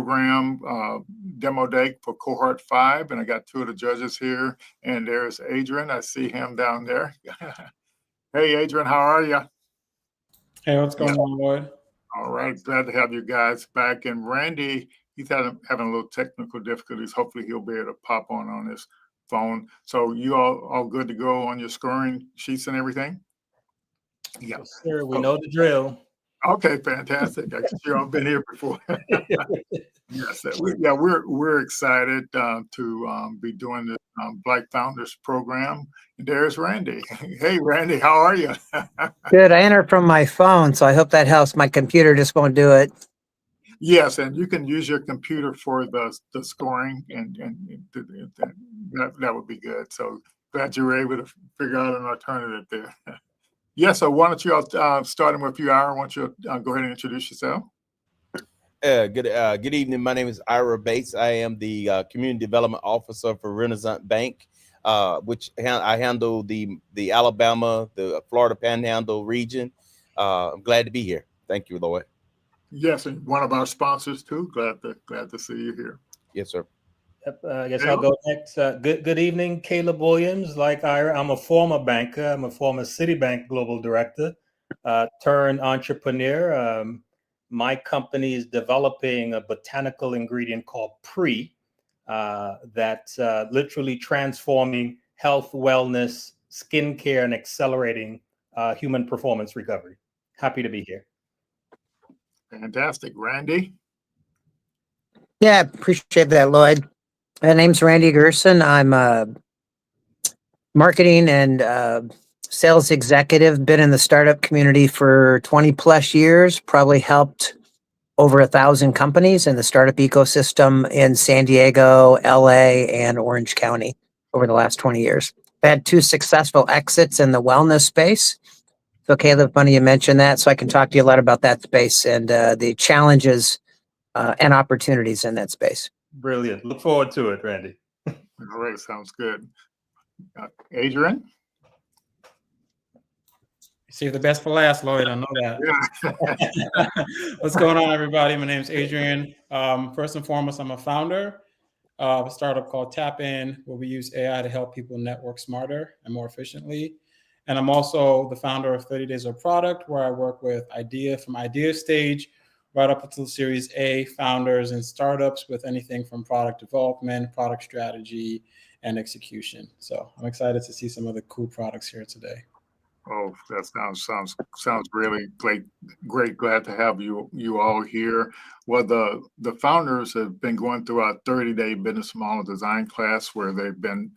program demo day for cohort 5, and I got 2 of the judges here. And there's Adrian. I see him down there. Hey, Adrian, how are you? Hey, what's going on, Lloyd? All right, glad to have you guys back. And Randy, he's having a little technical difficulties. Hopefully, he'll be able to pop on his phone. So you all good to go on your scoring sheets and everything? Yeah, yes, sir. We know the drill. Okay, fantastic. I guess you all been here before. Yes, we're excited to be doing this Black Founders program. And there's Randy. Hey, Randy, how are you? Good. I entered from my phone, so I hope that helps. My computer just won't do it. Yes, and you can use your computer for the scoring, and that would be good. So glad you were able to figure out an alternative there. Yeah, so why don't you all starting with you, Ira? Why don't you go ahead and introduce yourself? Good evening. My name is Ira Bates. I am the Community Development Officer for Renaissance Bank, which I handle the Alabama, the Florida Panhandle region. I'm glad to be here. Thank you, Lloyd. Yes, and one of our sponsors too. Glad to see you here. Yes, sir. Yep, I guess I'll go next. Good evening, Caleb Williams. Like Ira, I'm a former banker. I'm a former Citibank Global Director, turned entrepreneur. My company is developing a botanical ingredient called Pre that's literally transforming health, wellness, skincare, and accelerating human performance recovery. Happy to be here. Fantastic. Randy? Yeah, appreciate that, Lloyd. My name's Randy Gerson. I'm a marketing and sales executive, been in the startup community for 20 plus years, probably helped over 1,000 companies in the startup ecosystem in San Diego, LA, and Orange County over the last 20 years. I've had 2 successful exits in the wellness space. So Caleb, funny you mentioned that, so I can talk to you a lot about that space and the challenges and opportunities in that space. Brilliant. Look forward to it, Randy. All right, sounds good. Adrian? Save the best for last, Lloyd. I know that. Yeah. What's going on, everybody? My name is Adrian. First and foremost, I'm a founder of a startup called Tap In, where we use AI to help people network smarter and more efficiently. And I'm also the founder of 30 Days of Product, where I work with from idea stage right up until Series A founders and startups with anything from product development, product strategy, and execution. So I'm excited to see some of the cool products here today. Oh, that sounds really great. Glad to have you all here. Well, the founders have been going through our 30-day business model design class, where they've been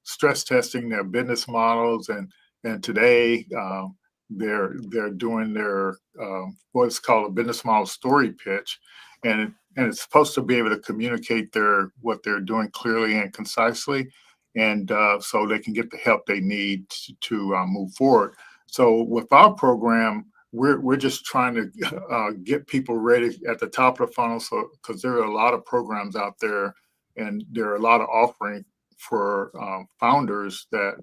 stress testing their business models, and today they're doing their what's called a business model story pitch, and it's supposed to be able to communicate what they're doing clearly and concisely, and so they can get the help they need to move forward. So with our program, we're just trying to get people ready at the top of the funnel, so because there are a lot of programs out there, and there are a lot of offerings for founders that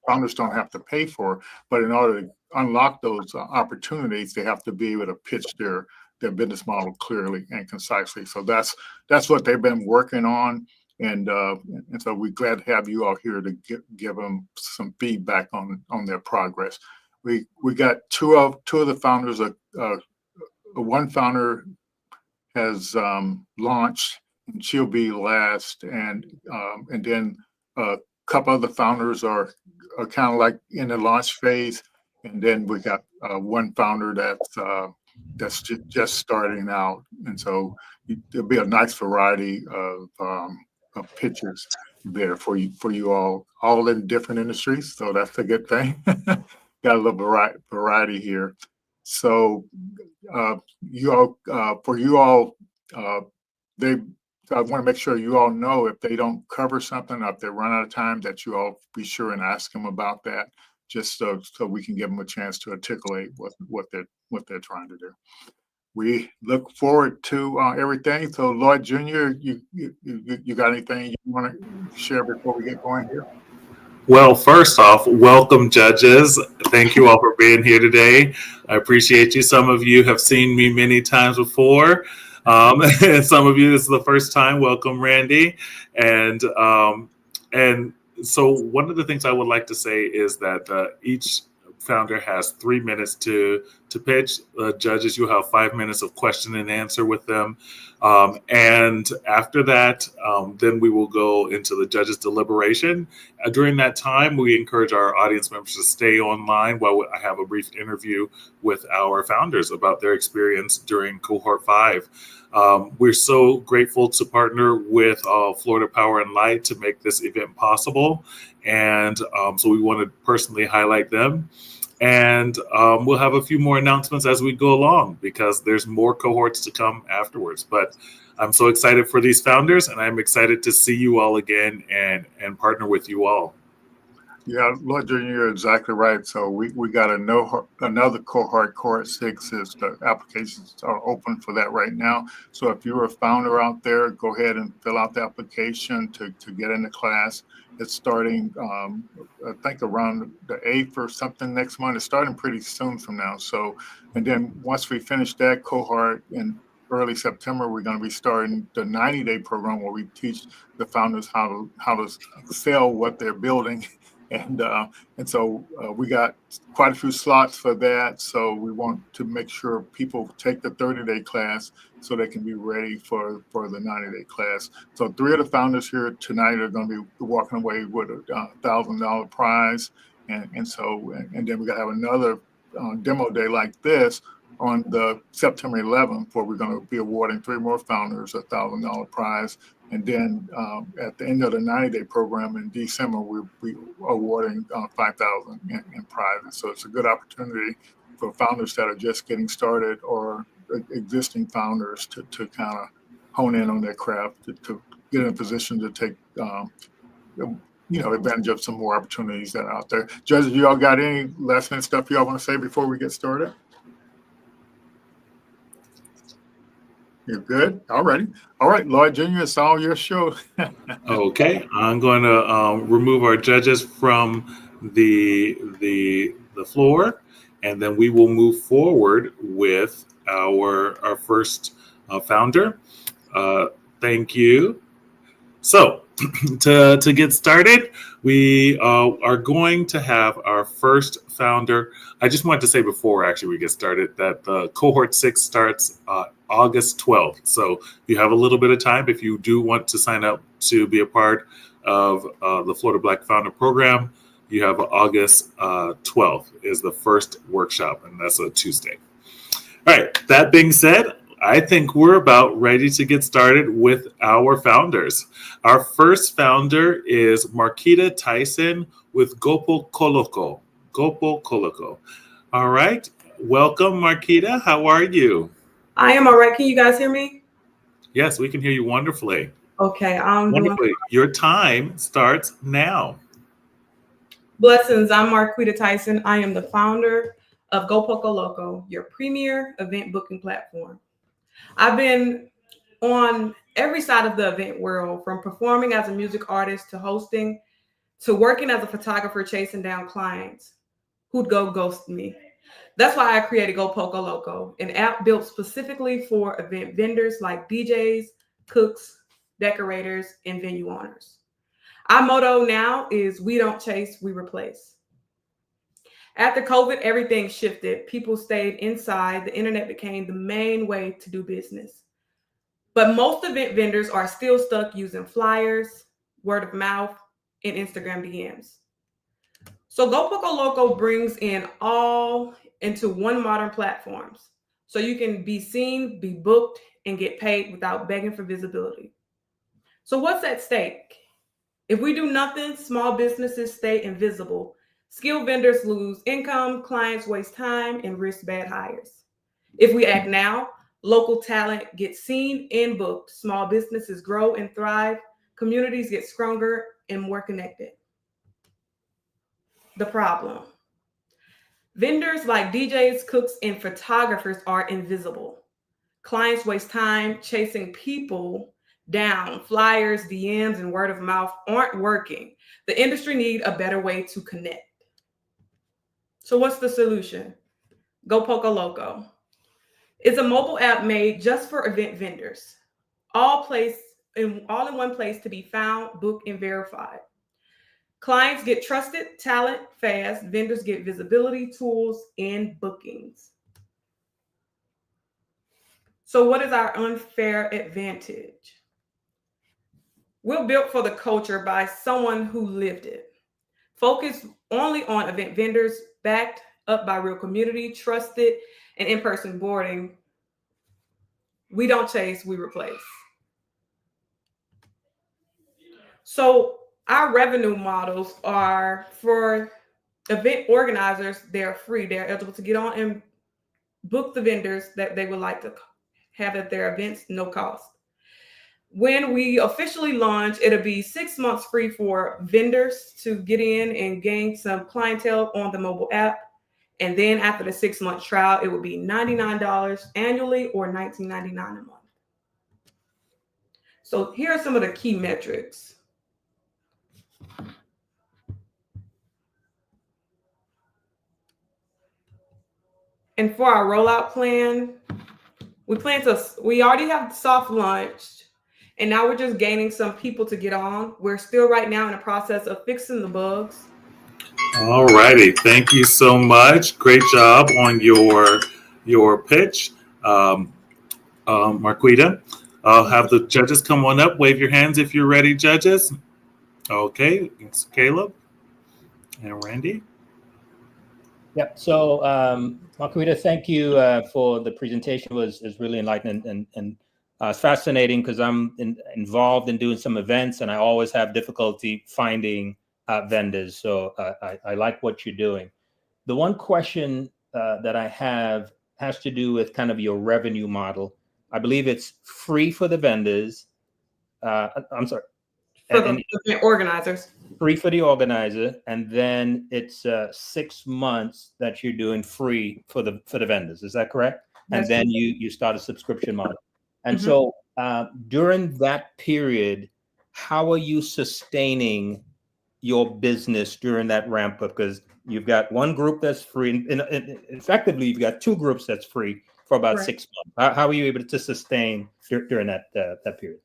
founders don't have to pay for, but in order to unlock those opportunities, they have to be able to pitch their business model clearly and concisely. So that's what they've been working on, and so we're glad to have you all here to give them some feedback on their progress. We got two of the founders. One founder has launched, and she'll be last, and then couple of the founders are kind of like in the launch phase, and then we got one founder that's just starting out, and so there'll be a nice variety of pitches there for you all in different industries. So that's a good thing. Got a little variety here. So I want to make sure you all know if they don't cover something, or if they run out of time, that you all be sure and ask them about that, just so we can give them a chance to articulate what they're trying to do. We look forward to everything. So Lloyd Jr., you got anything you want to share before we get going here? Well, first off, welcome, judges. Thank you all for being here today. I appreciate you. Some of you have seen me many times before. And some of you, this is the first time. Welcome, Randy. And so one of the things I would like to say is that each founder has 3 minutes to pitch. Judges, you have 5 minutes of question and answer with them. And after that, then we will go into the judges' deliberation. During that time, we encourage our audience members to stay online while I have a brief interview with our founders about their experience during cohort 5. We're so grateful to partner with Florida Power and Light to make this event possible. And so we want to personally highlight them. And we'll have a few more announcements as we go along because there's more cohorts to come afterwards. But I'm so excited for these founders, and I'm excited to see you all again and partner with you all. Yeah, Lord Junior, you're exactly right. So we got another cohort 6 is the applications are open for that right now. So if you're a founder out there, go ahead and fill out the application to get into class. It's starting, I think around the 8th or something next month. It's starting pretty soon from now. So, and then once we finish that cohort in early September, we're going to be starting the 90-day program where we teach the founders how to sell what they're building. And so we got quite a few slots for that. So we want to make sure people take the 30-day class so they can be ready for the 90-day class. So 3 of the founders here tonight are going to be walking away with a $1,000 prize. And then we got to have another demo day like this on the September 11th, where we're going to be awarding 3 more founders a $1,000 prize. And then at the end of the 90-day program in December, we'll be awarding $5,000 in prizes. So it's a good opportunity for founders that are just getting started or existing founders to kind of hone in on their craft, to get in a position to take advantage of some more opportunities that are out there. Judges, you all got any last minute stuff you all want to say before we get started? You're good? All righty. All right, Lloyd Jr., it's all your show. Okay, I'm going to remove our judges from the floor, and then we will move forward with our first founder. Thank you. So to get started, we are going to have our first founder. I just wanted to say before actually we get started that the cohort 6 starts August 12th. So you have a little bit of time if you do want to sign up to be a part of the Florida Black Founder Program. You have August 12th is the first workshop, and that's a Tuesday. All right, that being said, I think we're about ready to get started with our founders. Our first founder is Marquita Tyson with Gopo Koloko. Gopo Koloko. All right, welcome, Marquita. How are you? I am all right. Can you guys hear me? Yes, we can hear you wonderfully. Okay, Wonderfully. Your time starts now. Blessings. I'm Marquita Tyson. I am the founder of Go Poco Loco, your premier event booking platform. I've been on every side of the event world, from performing as a music artist to hosting to working as a photographer chasing down clients who'd go ghost me. That's why I created Go Poco Loco, an app built specifically for event vendors like DJs, cooks, decorators, and venue owners. Our motto now is we don't chase, we replace. After COVID, everything shifted. People stayed inside. The internet became the main way to do business. But most event vendors are still stuck using flyers, word of mouth, and Instagram DMs. So Go Poco Loco brings in all into one modern platform, so you can be seen, be booked, and get paid without begging for visibility. So what's at stake? If we do nothing, small businesses stay invisible. Skilled vendors lose income, clients waste time, and risk bad hires. If we act now, local talent gets seen and booked. Small businesses grow and thrive. Communities get stronger and more connected. The problem: vendors like DJs, cooks, and photographers are invisible. Clients waste time chasing people down. Flyers, DMs, and word of mouth aren't working. The industry needs a better way to connect. So what's the solution? Go Poco Loco. It's a mobile app made just for event vendors, all in one place to be found, booked, and verified. Clients get trusted talent fast. Vendors get visibility, tools, and bookings. So what is our unfair advantage? We're built for the culture by someone who lived it. Focus only on event vendors, backed up by real community, trusted, and in-person boarding. We don't chase, we replace. So our revenue models are for event organizers. They're free. They're eligible to get on and book the vendors that they would like to have at their events, no cost. When we officially launch, it'll be 6 months free for vendors to get in and gain some clientele on the mobile app. And then after the 6-month trial, it will be $99 annually or $19.99 a month. So here are some of the key metrics. And for our rollout plan, we already have soft launched, and now we're just gaining some people to get on. We're still right now in the process of fixing the bugs. All righty. Thank you so much. Great job on your pitch. Marquita, I'll have the judges come on up. Wave your hands if you're ready, judges. Okay. It's Caleb and Randy. Yep. So, Marquita, thank you for the presentation. It was really enlightening and it's fascinating because I'm involved in doing some events and I always have difficulty finding vendors. So I like what you're doing. The one question that I have has to do with kind of your revenue model. I believe it's free for the vendors. I'm sorry. For the event organizers. Free for the organizer, and then it's 6 months that you're doing free for the vendors. Is that correct? That's and then you start a subscription model. And so during that period, how are you sustaining your business during that ramp up? Because you've got one group that's free, and effectively you've got two groups that's free for about 6 months. How are you able to sustain during that period?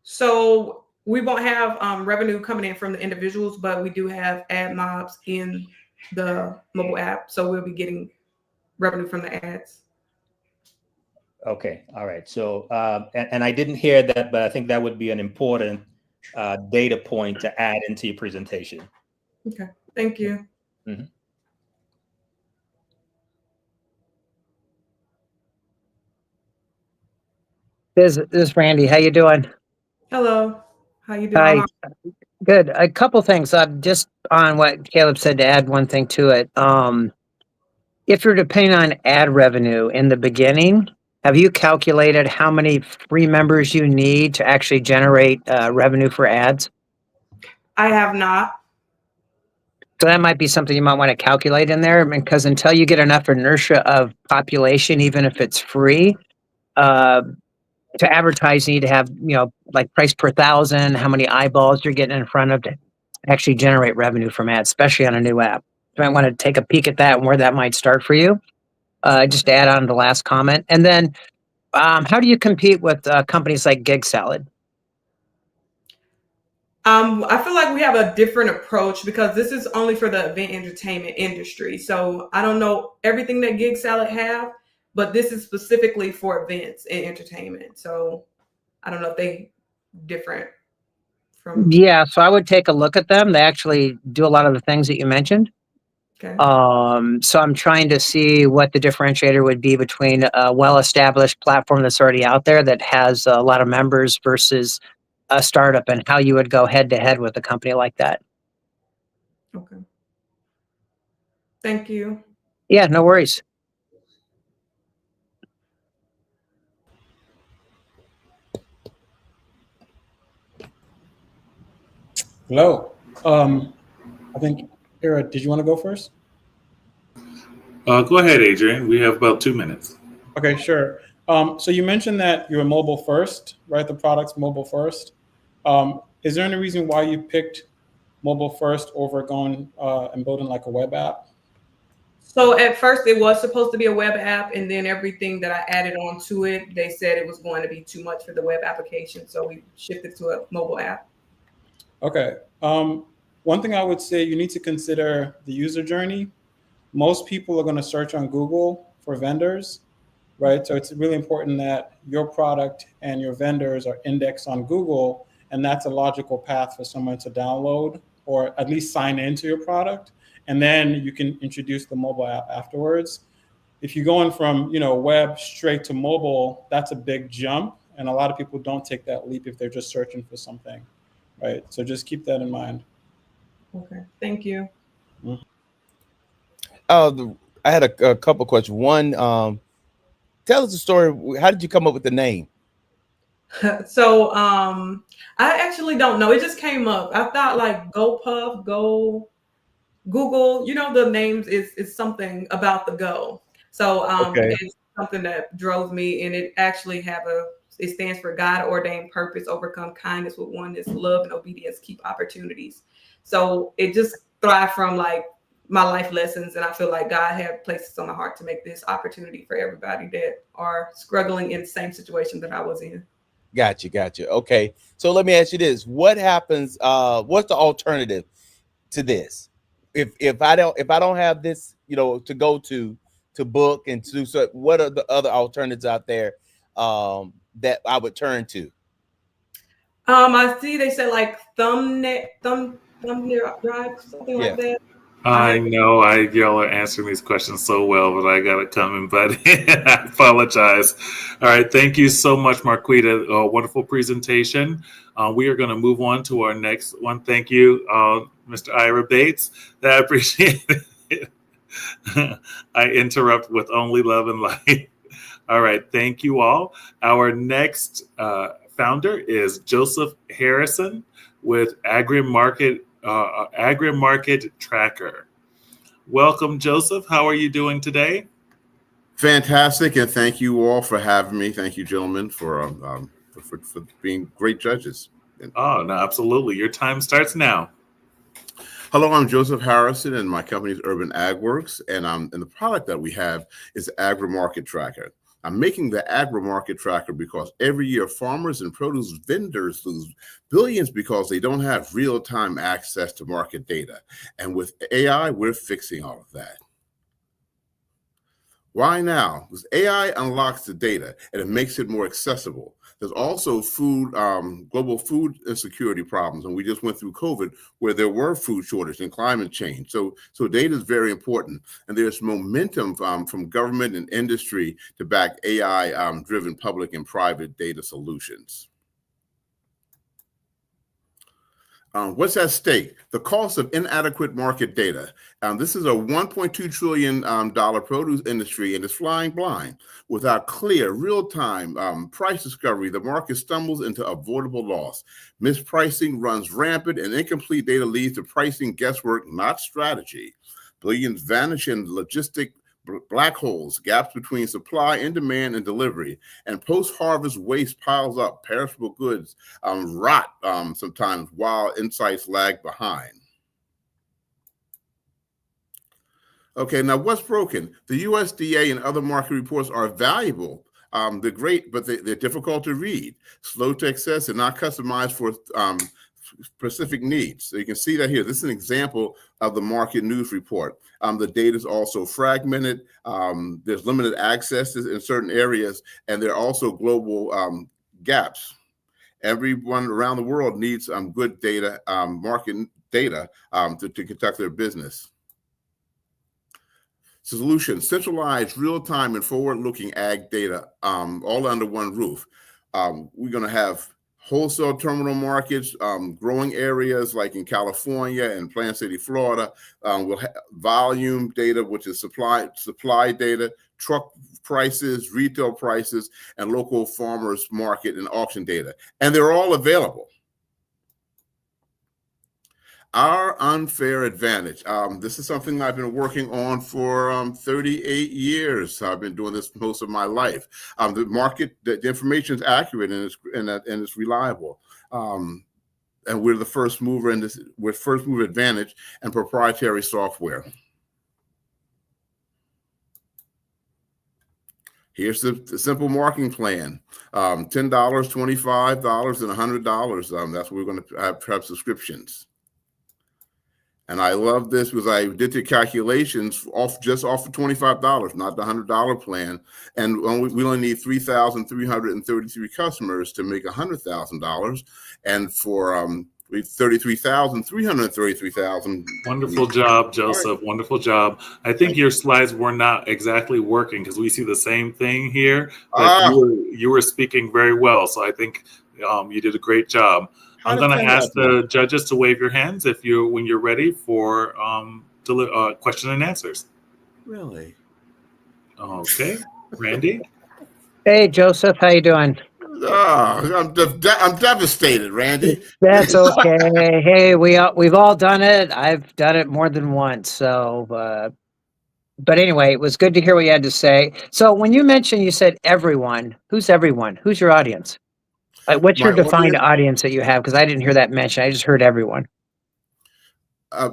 So we won't have revenue coming in from the individuals, but we do have ad mobs in the mobile app. So we'll be getting revenue from the ads. Okay. All right. So, and I didn't hear that, but I think that would be an important data point to add into your presentation. Okay. Thank you. Mm-hmm. This is Randy. How you doing? Hello. How you doing? Hi. Good. A couple things. Just on what Caleb said, to add one thing to it. If you're depending on ad revenue in the beginning, have you calculated how many free members you need to actually generate revenue for ads? I have not. So that might be something you might want to calculate in there, because until you get enough inertia of population, even if it's free, to advertise, you need to have, like price per thousand, how many eyeballs you're getting in front of to actually generate revenue from ads, especially on a new app. You might want to take a peek at that and where that might start for you. Just to add on to the last comment. And then how do you compete with companies like Gig Salad? I feel like we have a different approach because this is only for the event entertainment industry. So I don't know everything that Gig Salad have, but this is specifically for events and entertainment. So I don't know if they different from. Yeah, so I would take a look at them. They actually do a lot of the things that you mentioned. Okay. So I'm trying to see what the differentiator would be between a well-established platform that's already out there that has a lot of members versus a startup, and how you would go head to head with a company like that. Okay. Thank you. Yeah, no worries. Hello. I think, Era, did you want to go first? Go ahead, Adrian. We have about 2 minutes. Okay, sure. So you mentioned that you're mobile first, right? The product's mobile first. Is there any reason why you picked mobile first over going and building like a web app? So at first it was supposed to be a web app, and then everything that I added on to it, they said it was going to be too much for the web application. So we shifted to a mobile app. Okay. One thing I would say, you need to consider the user journey. Most people are going to search on Google for vendors, right? So it's really important that your product and your vendors are indexed on Google, and that's a logical path for someone to download or at least sign into your product. And then you can introduce the mobile app afterwards. If you're going from, web straight to mobile, that's a big jump. And a lot of people don't take that leap if they're just searching for something, right? So just keep that in mind. Okay, thank you. I had a couple questions. One, tell us a story. How did you come up with the name? So I actually don't know. It just came up. I thought like Go Puff, Go Google, the names is something about the go. So Okay. it's something that drove me, and it actually it stands for God ordained purpose, overcome kindness with oneness, love and obedience, keep opportunities. So it just thrived from like my life lessons, and I feel like God had places on my heart to make this opportunity for everybody that are struggling in the same situation that I was in. Gotcha. Okay. So let me ask you this. What happens, what's the alternative to this? If I don't have this, to go to book and to, so what are the other alternatives out there that I would turn to? I see they said like thumbnail drive, something like that. I know y'all are answering these questions so well, but I got it coming, but I apologize. All right. Thank you so much, Marquita. A wonderful presentation. We are going to move on to our next one. Thank you, Mr. Ira Bates. I appreciate it. I interrupt with only love and light. All right. Thank you all. Our next founder is Joseph Harrison with Agri-Market Tracker. Welcome, Joseph. How are you doing today? Fantastic, and thank you all for having me. Thank you, gentlemen, for being great judges. Oh, no, absolutely. Your time starts now. Hello, I'm Joseph Harrison, and my company is Urban AgWorks, and the product that we have is Agri-Market Tracker. I'm making the Agri-Market Tracker because every year farmers and produce vendors lose billions because they don't have real-time access to market data. And with AI, we're fixing all of that. Why now? Because AI unlocks the data and it makes it more accessible. There's also global food insecurity problems, and we just went through COVID where there were food shortage and climate change. So data is very important, and there's momentum from government and industry to back AI-driven public and private data solutions. What's at stake? The cost of inadequate market data. This is a $1.2 trillion produce industry, and it's flying blind. Without clear, real-time price discovery, the market stumbles into avoidable loss. Mispricing runs rampant, and incomplete data leads to pricing guesswork, not strategy. Billions vanish in logistic black holes, gaps between supply and demand and delivery, and post-harvest waste piles up. Perishable goods rot sometimes while insights lag behind. Okay, now what's broken? The USDA and other market reports are valuable. They're great, but they're difficult to read, slow to access, and not customized for specific needs. So you can see that here. This is an example of the market news report. The data is also fragmented. There's limited access in certain areas, and there are also global gaps. Everyone around the world needs good data, market data to conduct their business. Solution: centralized, real-time, and forward-looking ag data all under one roof. We're going to have wholesale terminal markets, growing areas like in California and Plant City, Florida. We'll have volume data, which is supply data, truck prices, retail prices, and local farmers market and auction data. And they're all available. Our unfair advantage. This is something I've been working on for 38 years. I've been doing this most of my life. The information is accurate and it's reliable. And we're the first mover in this. We're first mover advantage and proprietary software. Here's the simple marketing plan. $10, $25, and $100. That's what we're going to have subscriptions. And I love this because I did the calculations just off of $25, not the $100 plan. And we only need 3,333 customers to make $100,000. And for 333,000. Wonderful job, Joseph. Wonderful job. I think your slides were not exactly working because we see the same thing here, but you were speaking very well. So I think you did a great job. I'm going to ask the judges to wave your hands when you're ready for question and answers. Really? Okay, Randy. Hey, Joseph, how you doing? I'm devastated, Randy. That's okay. Hey, we've all done it. I've done it more than once. So, but anyway, it was good to hear what you had to say. So, when you mentioned, you said everyone. Who's everyone? Who's your audience? Like, what's your defined audience that you have? Because I didn't hear that mentioned. I just heard everyone.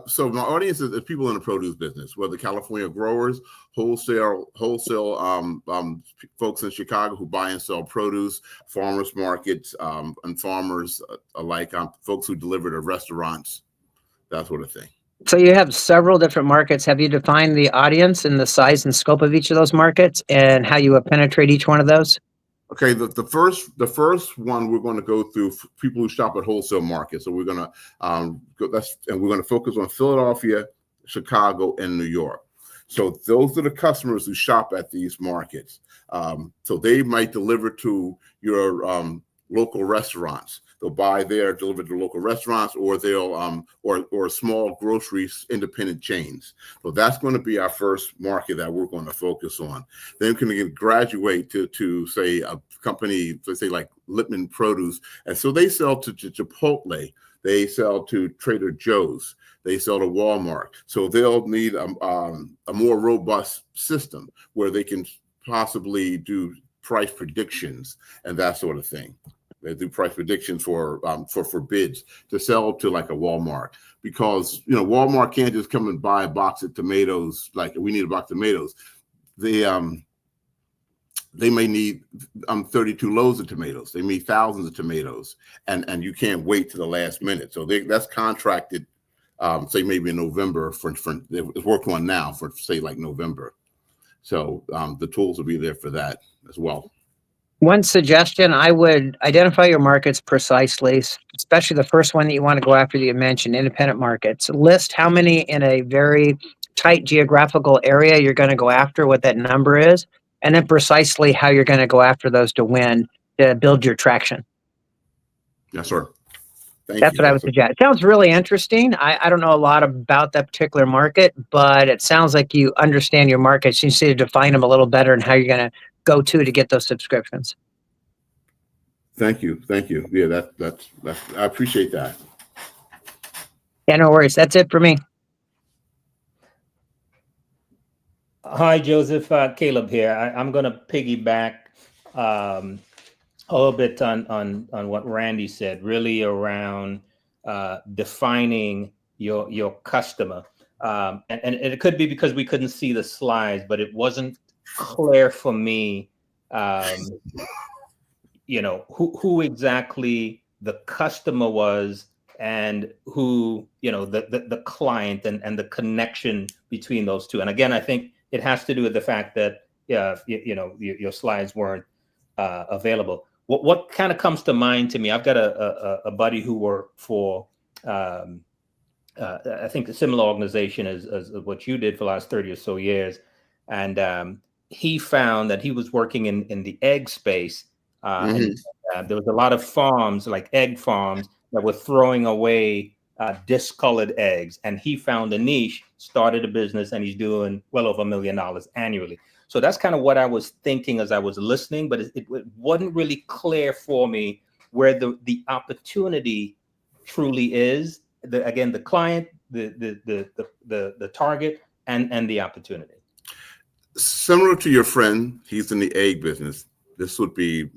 So my audience is people in the produce business, whether California growers, wholesale folks in Chicago who buy and sell produce, farmers markets, and farmers alike, folks who deliver to restaurants, that sort of thing. So you have several different markets. Have you defined the audience and the size and scope of each of those markets and how you would penetrate each one of those? Okay, the first one we're going to go through people who shop at wholesale markets. So we're going to we're going to focus on Philadelphia, Chicago, and New York. So those are the customers who shop at these markets. So they might deliver to your local restaurants. They'll buy there, deliver to local restaurants, or they'll or small groceries, independent chains. So that's going to be our first market that we're going to focus on. Then we can graduate to say a company, let's say like Lippman Produce, and so they sell to Chipotle, they sell to Trader Joe's, they sell to Walmart. So they'll need a more robust system where they can possibly do price predictions and that sort of thing. They do price predictions for bids to sell to like a Walmart, because Walmart can't just come and buy a box of tomatoes. Like, we need a box of tomatoes. They may need 32 loads of tomatoes. They need thousands of tomatoes, and you can't wait to the last minute. So that's contracted, say maybe in November for it's worked on now for say like November. So the tools will be there for that as well. One suggestion, I would identify your markets precisely, especially the first one that you want to go after that you mentioned, independent markets. List how many in a very tight geographical area you're going to go after, what that number is, and then precisely how you're going to go after those to win, to build your traction. Yes, sir. That's what I would suggest. It sounds really interesting. I don't know a lot about that particular market, but it sounds like you understand your markets. You need to define them a little better and how you're going to go to get those subscriptions. Thank you. Yeah, that's I appreciate that. Yeah, no worries. That's it for me. Hi, Joseph. Caleb here. I'm going to piggyback a little bit on what Randy said, really around defining your customer. And it could be because we couldn't see the slides, but it wasn't clear for me, who exactly the customer was and who, the client and the connection between those two. And again, I think it has to do with the fact that, your slides weren't available. What kind of comes to mind to me, I've got a buddy who worked for, I think a similar organization as what you did for the last 30 or so years. And he found that he was working in the egg space. And there was a lot of farms, like egg farms, that were throwing away discolored eggs. And he found a niche, started a business, and he's doing well over $1 million annually. So that's kind of what I was thinking as I was listening, but it wasn't really clear for me where the opportunity truly is. The client, the target, and the opportunity. Similar to your friend, he's in the egg business. This would be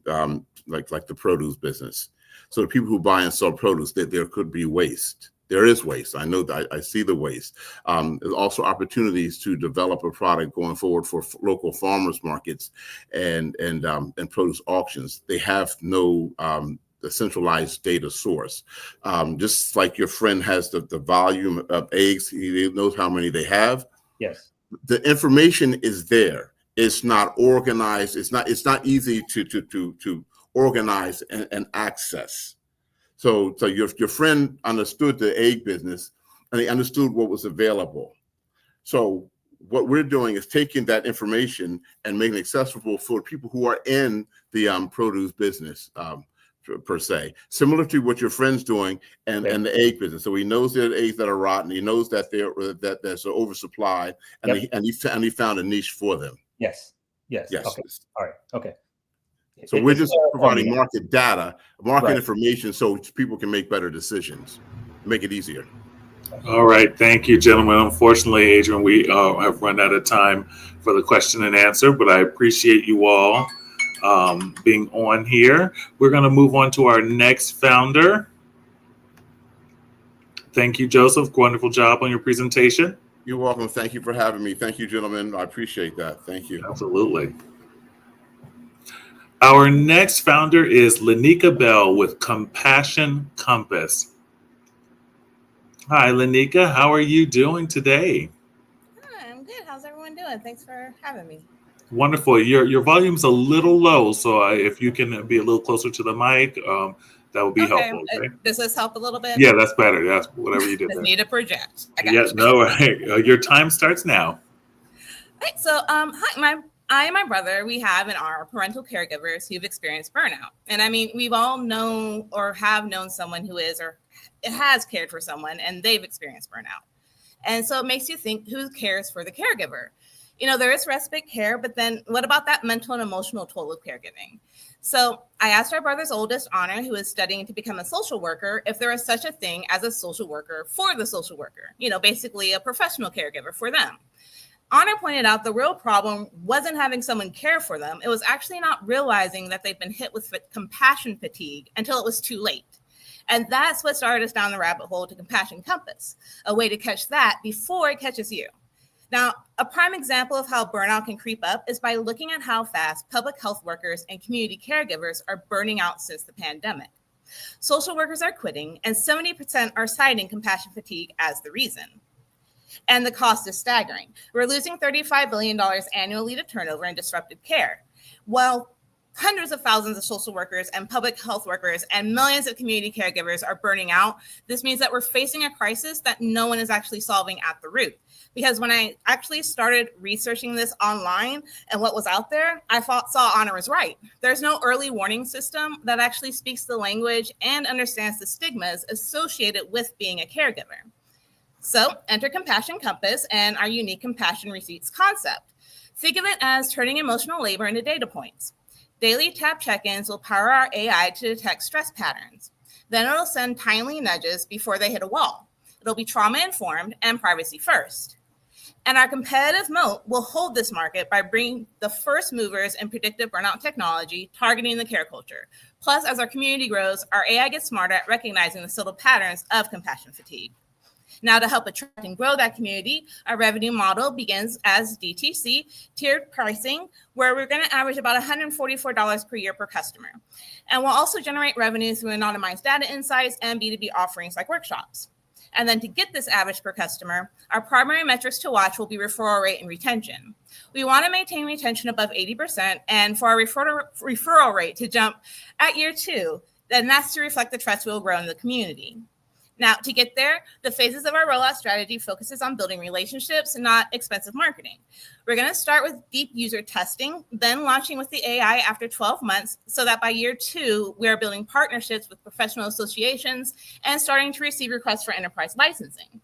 like the produce business. So the people who buy and sell produce, there could be waste. There is waste. I know that I see the waste. There's also opportunities to develop a product going forward for local farmers markets and produce auctions. They have no the centralized data source. Just like your friend has the volume of eggs, he knows how many they have. Yes. The information is there. It's not organized. It's not easy to organize and access. So your friend understood the egg business, and he understood what was available. So what we're doing is taking that information and making it accessible for people who are in the produce business. Per se, similar to what your friend's doing and the egg business. So he knows there are eggs that are rotten. He knows that there's an oversupply, and he found a niche for them. Yes. Okay. All right. Okay. So we're just providing market data, market Right. information, so people can make better decisions, make it easier. All right. Thank you, gentlemen. Unfortunately, Adrian, we have run out of time for the question and answer, but I appreciate you all being on here. We're going to move on to our next founder. Thank you, Joseph. Wonderful job on your presentation. You're welcome. Thank you for having me. Thank you, gentlemen. I appreciate that. Thank you. Absolutely. Our next founder is Lanika Bell with Compassion Compass. Hi, Lanika. How are you doing today? Hi, I'm good. How's everyone doing? Thanks for having me. Wonderful. Your volume's a little low, so if you can be a little closer to the mic, that would be helpful. Okay? Does this help a little bit? Yeah, that's better. That's whatever you did. Just need to project. I got Yeah, you. no, right. Your time starts now. Right. So, hi, I and my brother, we have and are parental caregivers who've experienced burnout. And I mean, we've all known or have known someone who is or has cared for someone and they've experienced burnout. And so it makes you think, who cares for the caregiver? You know, there is respite care, but then what about that mental and emotional toll of caregiving? So I asked our brother's oldest, Honor, who is studying to become a social worker, if there is such a thing as a social worker for the social worker, you know, basically a professional caregiver for them. Honor pointed out the real problem wasn't having someone care for them. It was actually not realizing that they've been hit with compassion fatigue until it was too late. And that's what started us down the rabbit hole to Compassion Compass, a way to catch that before it catches you. Now, a prime example of how burnout can creep up is by looking at how fast public health workers and community caregivers are burning out since the pandemic. Social workers are quitting, and 70% are citing compassion fatigue as the reason. And the cost is staggering. We're losing $35 billion annually to turnover and disrupted care. Well, hundreds of thousands of social workers and public health workers and millions of community caregivers are burning out. This means that we're facing a crisis that no one is actually solving at the root. Because when I actually started researching this online and what was out there, I saw Honor was right. There's no early warning system that actually speaks the language and understands the stigmas associated with being a caregiver. So enter Compassion Compass and our unique compassion receipts concept. Think of it as turning emotional labor into data points. Daily tap check-ins will power our AI to detect stress patterns. Then it'll send timely nudges before they hit a wall. It'll be trauma-informed and privacy first. And our competitive moat will hold this market by bringing the first movers in predictive burnout technology, targeting the care culture. Plus, as our community grows, our AI gets smarter at recognizing the subtle patterns of compassion fatigue. Now, to help attract and grow that community, our revenue model begins as DTC, tiered pricing, where we're going to average about $144 per year per customer. And we'll also generate revenue through anonymized data insights and B2B offerings like workshops. And then to get this average per customer, our primary metrics to watch will be referral rate and retention. We want to maintain retention above 80%, and for our referral rate to jump at year 2, then that's to reflect the trust we'll grow in the community. Now, to get there, the phases of our rollout strategy focuses on building relationships and not expensive marketing. We're going to start with deep user testing, then launching with the AI after 12 months, so that by year 2, we are building partnerships with professional associations and starting to receive requests for enterprise licensing.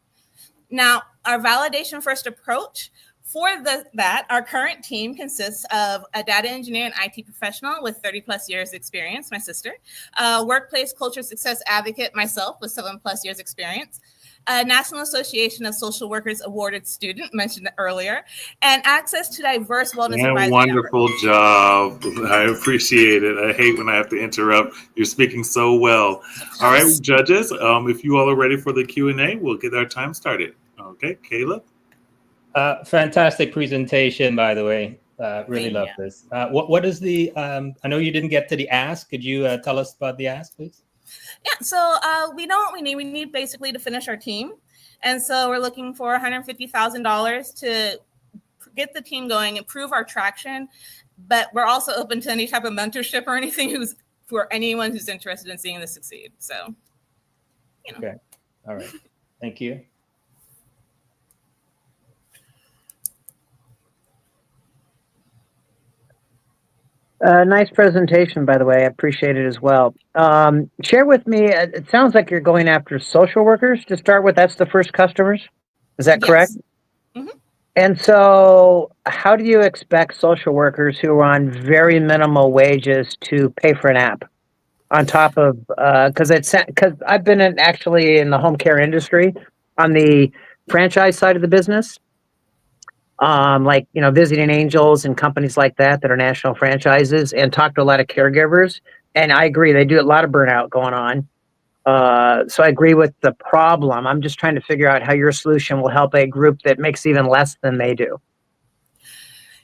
Now, our validation first approach, for that, our current team consists of a data engineer and IT professional with 30 plus years experience, my sister, a workplace culture success advocate, myself with 7 plus years experience, a National Association of Social Workers awarded student, mentioned earlier, and access to diverse wellness advisory wonderful job. I appreciate it. I hate when I have to interrupt. You're speaking so well. All right, judges, if you all are ready for the Q&A, we'll get our time started. Okay, Caleb? Fantastic presentation, by the way. Really love this. What is the, I know you didn't get to the ask. Could you tell us about the ask, please? Yeah, so we know what we need. We need basically to finish our team. And so we're looking for $150,000 to get the team going, improve our traction. But we're also open to any type of mentorship or anything for anyone who's interested in seeing this succeed. So, you know. Okay. All right. Thank you. Nice presentation, by the way. I appreciate it as well. Share with me, it sounds like you're going after social workers to start with. That's the first customers. Is that correct? Yes. Mm-hmm. And so how do you expect social workers who are on very minimal wages to pay for an app on top of, because I've been actually in the home care industry on the franchise side of the business. Like, Visiting Angels and companies like that are national franchises, and talk to a lot of caregivers. And I agree, they do a lot of burnout going on. So I agree with the problem. I'm just trying to figure out how your solution will help a group that makes even less than they do.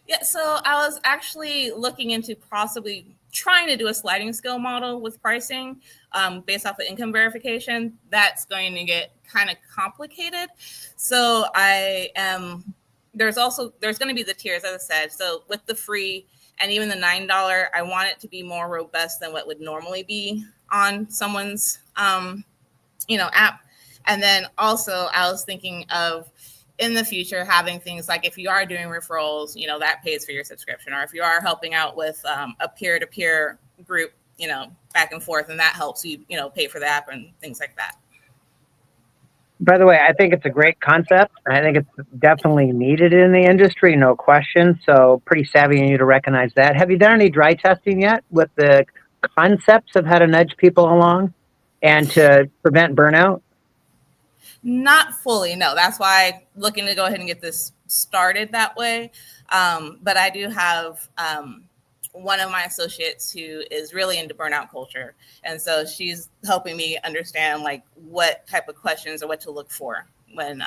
Yeah, so I was actually looking into possibly trying to do a sliding scale model with pricing based off of income verification. That's going to get kind of complicated. So there's going to be the tiers, as I said. So with the free and even the $9, I want it to be more robust than what would normally be on someone's, app. And then also I was thinking of in the future having things like if you are doing referrals, that pays for your subscription, or if you are helping out with a peer-to-peer group, back and forth, and that helps you, pay for the app and things like that. By the way, I think it's a great concept. I think it's definitely needed in the industry, no question. So pretty savvy in you to recognize that. Have you done any dry testing yet with the concepts of how to nudge people along and to prevent burnout? Not fully, no. That's why I'm looking to go ahead and get this started that way. But I do have one of my associates who is really into burnout culture. And so she's helping me understand like what type of questions or what to look for when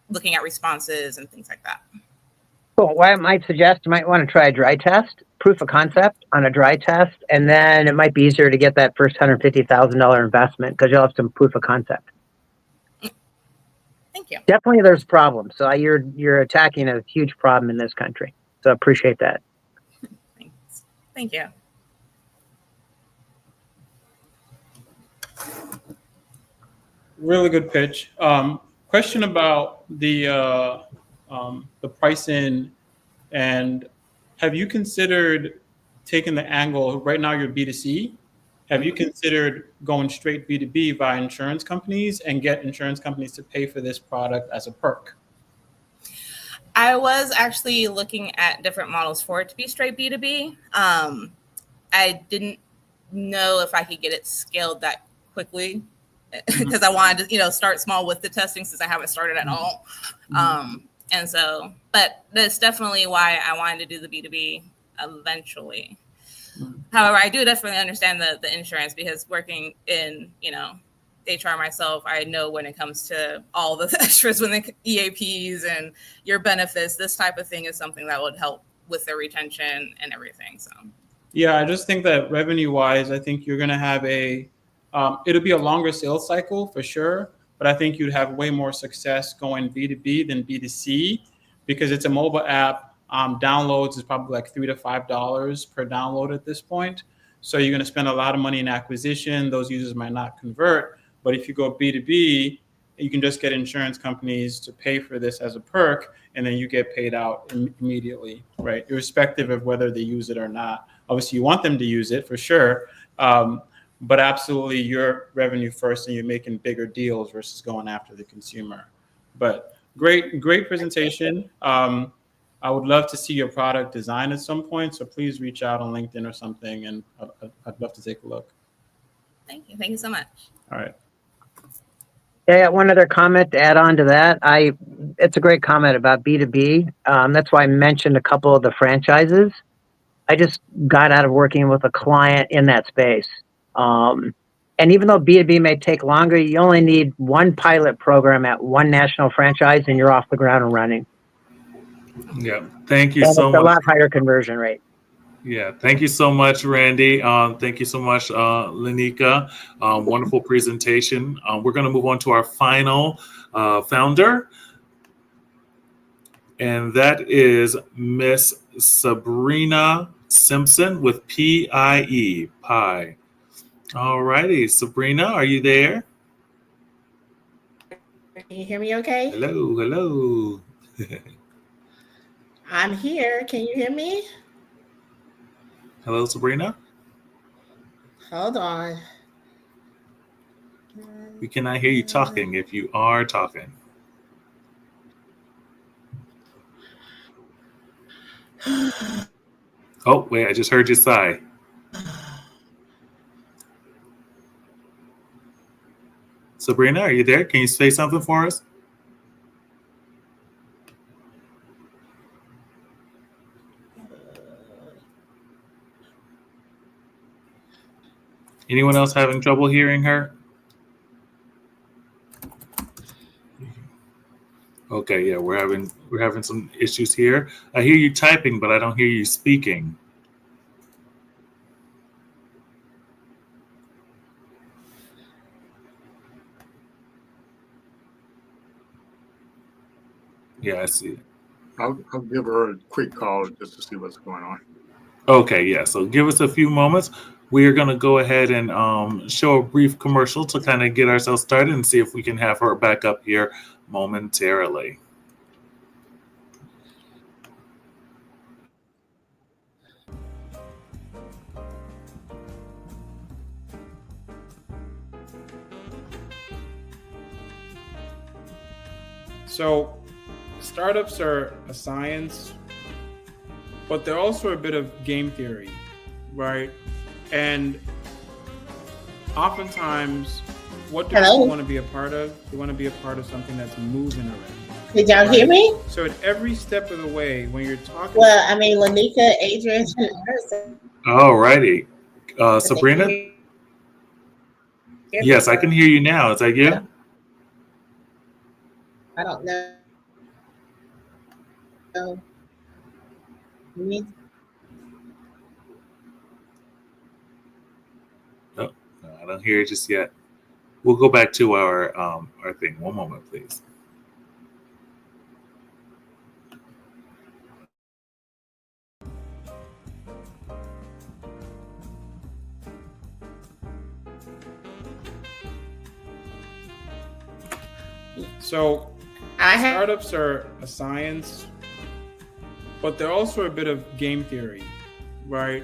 looking at responses and things like that. Cool. What I might suggest, you might want to try a dry test, proof of concept on a dry test, and then it might be easier to get that first $150,000 investment because you'll have some proof of concept. Thank you. Definitely there's problems. So you're attacking a huge problem in this country. So appreciate that. Thanks. Thank you. Really good pitch. Question about the pricing, and have you considered taking the angle, right now you're B2C, have you considered going straight B2B via insurance companies and get insurance companies to pay for this product as a perk? I was actually looking at different models for it to be straight B2B. I didn't know if I could get it scaled that quickly because I wanted to, start small with the testing since I haven't started at all. And so, but that's definitely why I wanted to do the B2B eventually. However, I do definitely understand the insurance because working in, HR myself, I know when it comes to all the extras when the EAPs and your benefits, this type of thing is something that would help with the retention and everything. So, yeah, I just think that revenue wise, I think you're going to have it'll be a longer sales cycle for sure, but I think you'd have way more success going B2B than B2C because it's a mobile app. Downloads is probably like $3 to $5 per download at this point. So you're going to spend a lot of money in acquisition. Those users might not convert. But if you go B2B, you can just get insurance companies to pay for this as a perk, and then you get paid out immediately, right? Irrespective of whether they use it or not. Obviously, you want them to use it for sure. But absolutely, your revenue first, and you're making bigger deals versus going after the consumer. But great presentation. I would love to see your product design at some point. So please reach out on LinkedIn or something, and I'd love to take a look. Thank you. Thank you so much. All right. Yeah, one other comment to add on to that. It's a great comment about B2B. That's why I mentioned a couple of the franchises. I just got out of working with a client in that space. And even though B2B may take longer, you only need one pilot program at one national franchise and you're off the ground and running. Yeah. Thank you And so it's a much. lot higher conversion rate. Yeah, thank you so much, Randy. Thank you so much, Lenika. Wonderful presentation. We're going to move on to our final founder, and that is Miss Sabrina Simpson with PIE, Pi. All righty, Sabrina, are you there? Can you hear me okay? Hello, hello. I'm here. Can you hear me? Hello, Sabrina. Hold on. We cannot hear you talking if you are talking. Oh, wait, I just heard you sigh. Sabrina, are you there? Can you say something for us? Anyone else having trouble hearing her? Okay, yeah, we're having some issues here. I hear you typing, but I don't hear you speaking. Yeah, I see it. I'll give her a quick call just to see what's going on. Okay, yeah. So give us a few moments. We are going to go ahead and show a brief commercial to kind of get ourselves started and see if we can have her back up here momentarily. So startups are a science, but they're also a bit of game theory, right? And oftentimes, what do people want to be a part of? They want to be a part of something that's moving around. Did y'all hear me? So at every step of the way, when you're talking... Well, I mean, Lenika, Adrian, and Harrison. All righty. Sabrina? Yes, I can hear you now. Is that you? I don't know. No, I don't hear it just yet. We'll go back to our thing. One moment, please. So startups are a science, but they're also a bit of game theory, right?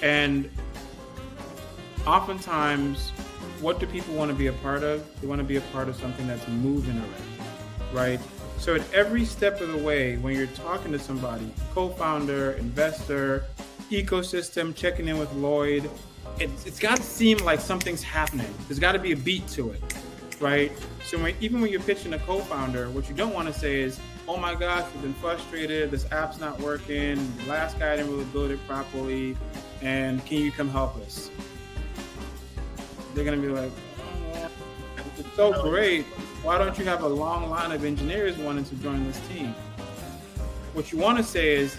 And oftentimes, what do people want to be a part of? They want to be a part of something that's moving around, right? So at every step of the way, when you're talking to somebody, co-founder, investor, ecosystem, checking in with Lloyd, it's got to seem like something's happening. There's got to be a beat to it, right? So even when you're pitching a co-founder, what you don't want to say is, oh my gosh, we've been frustrated, this app's not working, the last guy didn't really build it properly, and can you come help us? They're going to be like, oh, it's so great. Why don't you have a long line of engineers wanting to join this team? What you want to say is,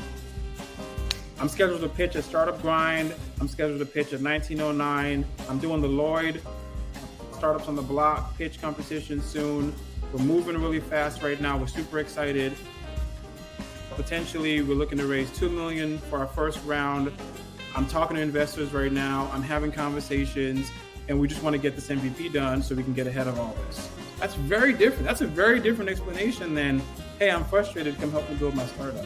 I'm scheduled to pitch at Startup Grind. I'm scheduled to pitch at 1909. I'm doing the Lloyd Startups on the Block pitch competition soon. We're moving really fast right now. We're super excited. Potentially, we're looking to raise $2 million for our first round. I'm talking to investors right now. I'm having conversations, and we just want to get this MVP done so we can get ahead of all this. That's very different. That's a very different explanation than, hey, I'm frustrated, come help me build my startup.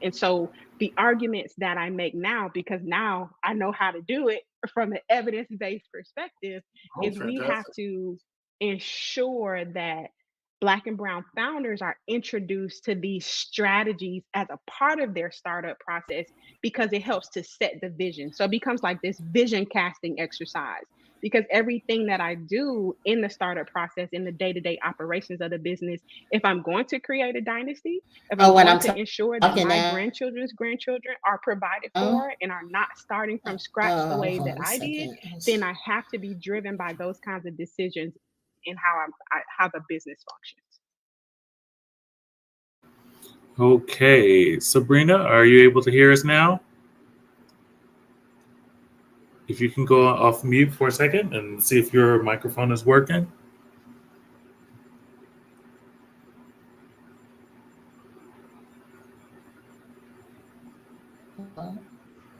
And so the arguments that I make now, because now I know how to do it from an evidence-based perspective, is we have to ensure that Black and brown founders are introduced to these strategies as a part of their startup process because it helps to set the vision. So it becomes like this vision casting exercise. Because everything that I do in the startup process, in the day-to-day operations of the business, if I'm going to create a dynasty, if I'm Oh, when going I'm to ensure that talking my now. grandchildren's grandchildren are provided Oh, for and are not starting from scratch the way hold that on a I did, second. then I have to be driven by those kinds of decisions in how the business functions. Okay, Sabrina, are you able to hear us now? If you can go off mute for a second and see if your microphone is working.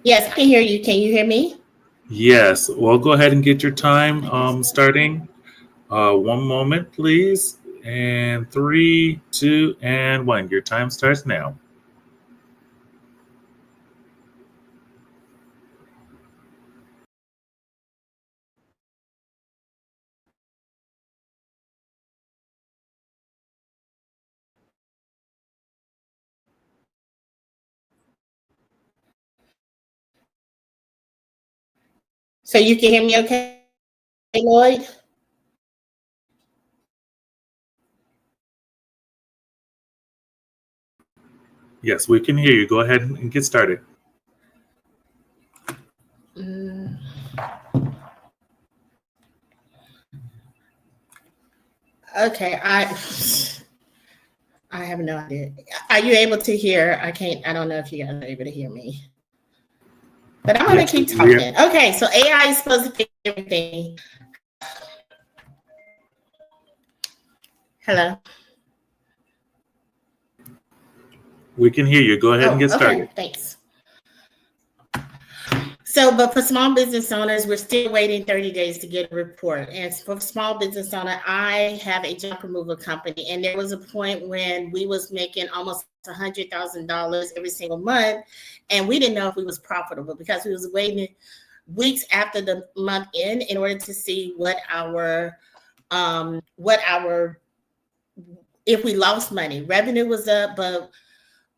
Yes, I can hear you. Can you hear me? Yes, well, go ahead and get your time starting. One moment, please. And 3, 2, and 1. Your time starts now. So you can hear me okay, Lloyd? Yes, we can hear you. Go ahead and get started. Okay, I have no idea. Are you able to hear? I don't know if you guys are able to hear me. But I'm gonna keep talking. Okay, so AI is supposed to fix everything. Hello. We can hear you. Go ahead and get started. Okay, thanks. So, but for small business owners, we're still waiting 30 days to get a report. And for small business owner, I have a junk removal company, and there was a point when we was making almost $100,000 every single month, and we didn't know if we was profitable because we was waiting weeks after the month end in order to see what our if we lost money. Revenue was up, but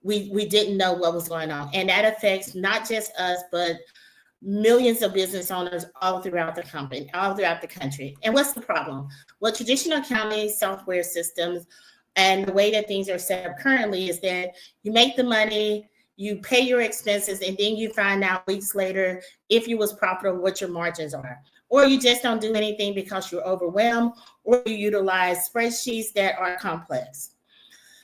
we didn't know what was going on, and that affects not just us, but millions of business owners all throughout the company, all throughout the country. And what's the problem? Well, traditional accounting software systems and the way that things are set up currently is that you make the money, you pay your expenses, and then you find out weeks later if you was profitable, what your margins are. Or you just don't do anything because you're overwhelmed, or you utilize spreadsheets that are complex.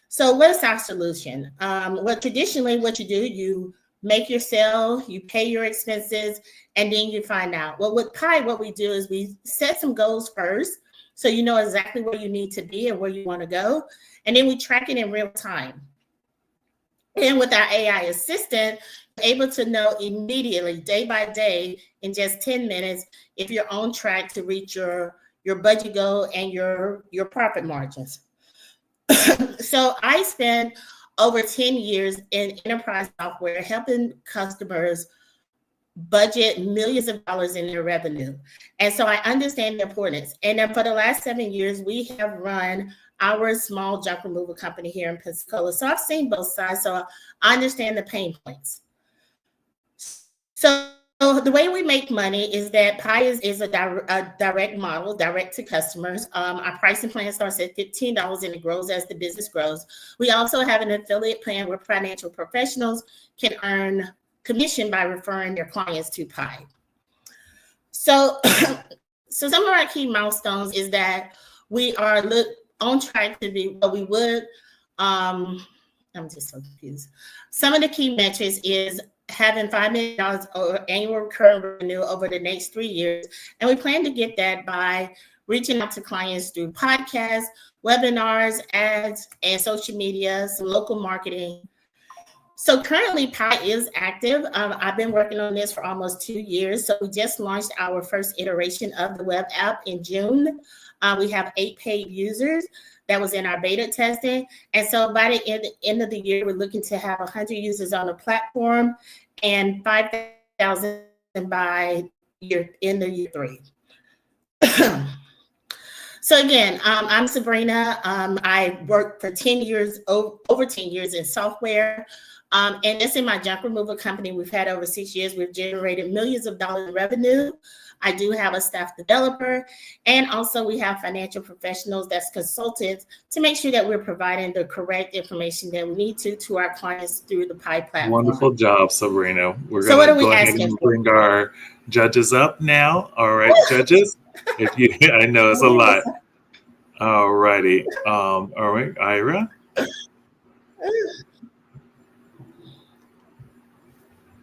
So what's our solution? Well, traditionally what you do, you make your sale, you pay your expenses, and then you find out. Well, with Pi, what we do is we set some goals first, so you know exactly where you need to be and where you want to go, and then we track it in real time. And with our AI assistant, you're able to know immediately, day by day, in just 10 minutes, if you're on track to reach your budget goal and your profit margins. So I spent over 10 years in enterprise software, helping customers budget millions of dollars in their revenue. And so I understand the importance. And then for the last 7 years, we have run our small junk removal company here in Pensacola. So I've seen both sides, so I understand the pain points. So the way we make money is that Pi is a direct model, direct to customers. Our pricing plan starts at $15 and it grows as the business grows. We also have an affiliate plan where financial professionals can earn commission by referring their clients to Pi. So, so some of our key milestones is that we are on track to be what we would. I'm just so confused. Some of the key metrics is having $5 million annual recurring revenue over the next 3 years. And we plan to get that by reaching out to clients through podcasts, webinars, ads, and social media, some local marketing. So currently Pi is active. I've been working on this for almost 2 years. So we just launched our first iteration of the web app in June. We have 8 paid users. That was in our beta testing. And so by the end of the year, we're looking to have 100 users on the platform and 5,000 by end of year 3. So again, I'm Sabrina. I worked for 10 years, over 10 years in software. And this in my junk removal company we've had over 6 years. We've generated millions of dollars in revenue. I do have a staff developer, and also we have financial professionals that's consultants to make sure that we're providing the correct information that we need to our clients through the Pi platform. Wonderful job, Sabrina. We're So going what to are we go ahead asking and for? bring our judges up now. All right, judges. If you, I know it's a lot. All righty. All right, Ira.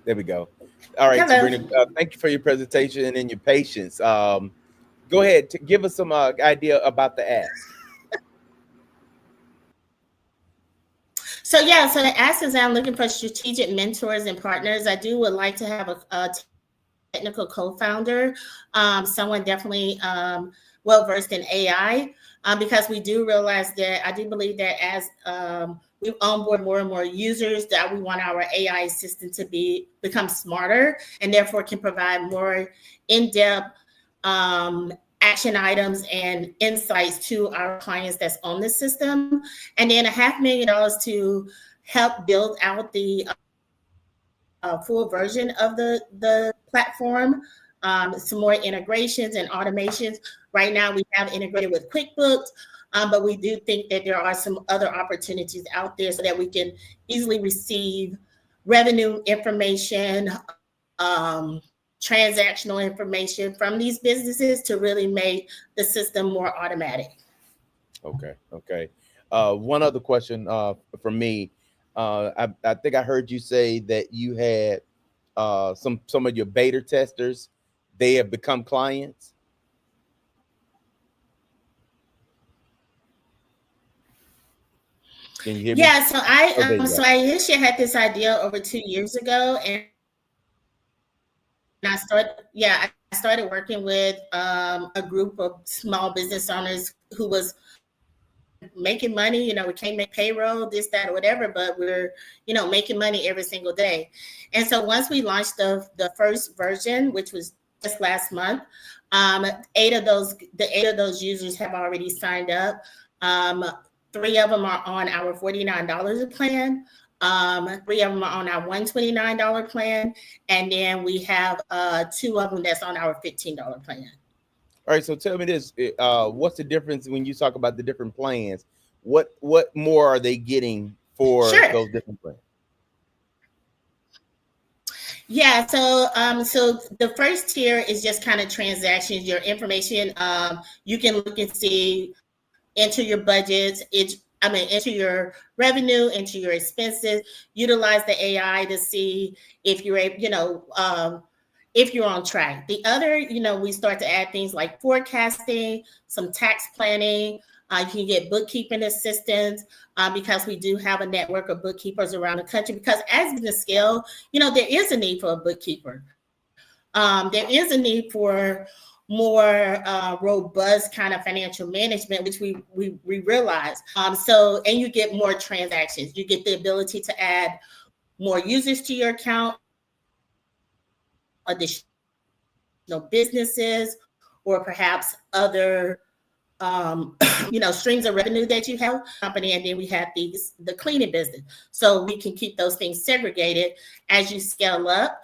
There we go. All right, Hello. Sabrina, thank you for your presentation and your patience. Go ahead, give us some idea about the ask. So yeah, so the ask is I'm looking for strategic mentors and partners. I would like to have a technical co-founder, someone definitely well-versed in AI, because we do realize that, I do believe that as we onboard more and more users, that we want our AI assistant to become smarter and therefore can provide more in-depth action items and insights to our clients that's on the system. And then $500,000 to help build out the full version of the platform, some more integrations and automations. Right now we have integrated with QuickBooks, but we do think that there are some other opportunities out there so that we can easily receive revenue information, transactional information from these businesses to really make the system more automatic. Okay. One other question from me. I think I heard you say that you had some of your beta testers, they have become clients. Can you hear me? Yeah, so I initially had this idea over 2 years ago, and I started working with a group of small business owners who was making money. We can't make payroll, this, that, or whatever, but we're, making money every single day. And so once we launched the first version, which was just last month, the 8 of those users have already signed up. 3 of them are on our $49 plan. 3 of them are on our $129 plan. And then we have 2 of them that's on our $15 plan. All right, so tell me this, what's the difference when you talk about the different plans? What more are they getting for those different plans? Yeah, so the first tier is just kind of transactions, your information. You can look and see, enter your budgets, enter your revenue, enter your expenses, utilize the AI to see if you're if you're on track. The other, we start to add things like forecasting, some tax planning. You can get bookkeeping assistance because we do have a network of bookkeepers around the country. Because as the scale, there is a need for a bookkeeper. There is a need for more robust kind of financial management, which we realize. And you get more transactions. You get the ability to add more users to your account, additional businesses, or perhaps other streams of revenue that you have company. And then we have the cleaning business, so we can keep those things segregated. As you scale up,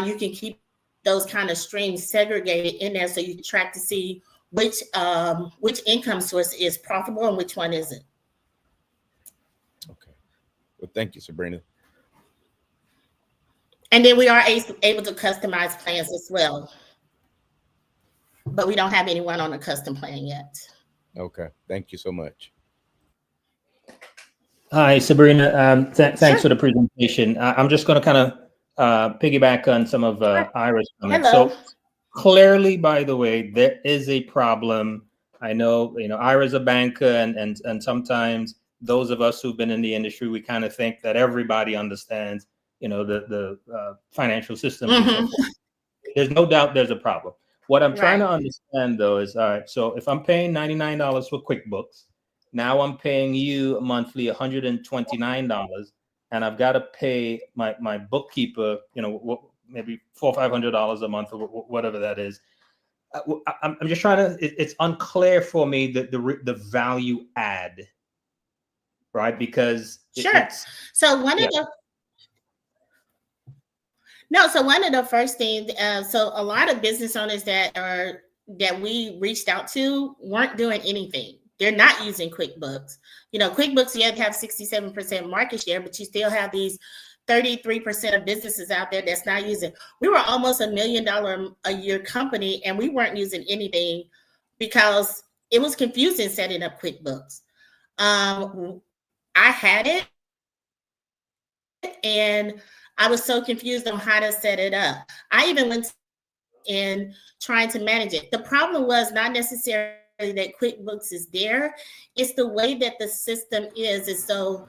you can keep those kind of streams segregated in there, so you can track to see which income source is profitable and which one isn't. Okay, well, thank you, Sabrina. And then we are able to customize plans as well, but we don't have anyone on a custom plan yet. Okay, thank you so much. Hi, Sabrina. Thanks for the presentation. I'm just going to kind of piggyback on some of Ira's comments. Hello. So clearly, by the way, there is a problem. I know, Ira's a banker, and sometimes those of us who've been in the industry, we kind of think that everybody understands, the financial system. Mm-hmm. There's no doubt there's a problem. What I'm trying to understand, though, is, all right, so if I'm paying $99 for QuickBooks, now I'm paying you monthly $129, and I've got to pay my bookkeeper, maybe $400 or $500 a month, or whatever that is. I'm just trying to. It's unclear for me the value add, right? Because sure. So one of the first things. So a lot of business owners that we reached out to weren't doing anything. They're not using QuickBooks. QuickBooks, you have to have 67% market share, but you still have these 33% of businesses out there that's not using. We were almost $1 million a year company, and we weren't using anything because it was confusing setting up QuickBooks. I had it, and I was so confused on how to set it up. I even went in trying to manage it. The problem was not necessarily that QuickBooks is there. It's the way that the system is. And so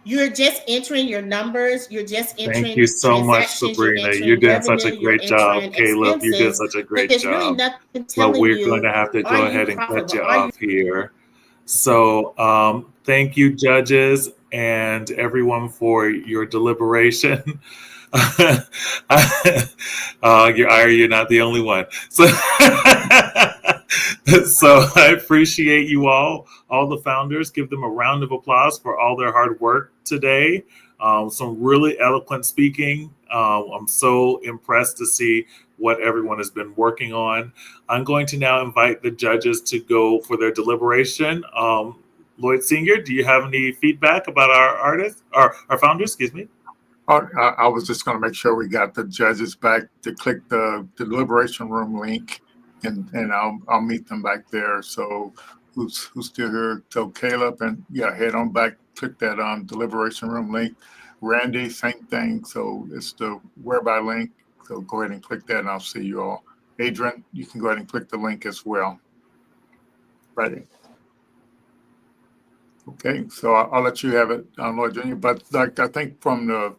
you're just entering your numbers. You're just entering. Thank you so much, Sabrina. You did such a great job. Caleb, you did such a great job. Really nothing but we're going to have to go ahead and cut you off here. So thank you, judges, and everyone for your deliberation. You're not the only one. So, so I appreciate you all the founders. Give them a round of applause for all their hard work today. Some really eloquent speaking. I'm so impressed to see what everyone has been working on. I'm going to now invite the judges to go for their deliberation. Lloyd Senior, do you have any feedback about our artists, or our founders, excuse me? I was just going to make sure we got the judges back to click the deliberation room link, and I'll meet them back there. So who's still here? So Caleb, and head on back, click that deliberation room link. Randy, same thing. So it's the whereby link. So go ahead and click that, and I'll see you all. Adrian, you can go ahead and click the link as well. Ready? Okay, so I'll let you have it, Lloyd Jr. But like I think from the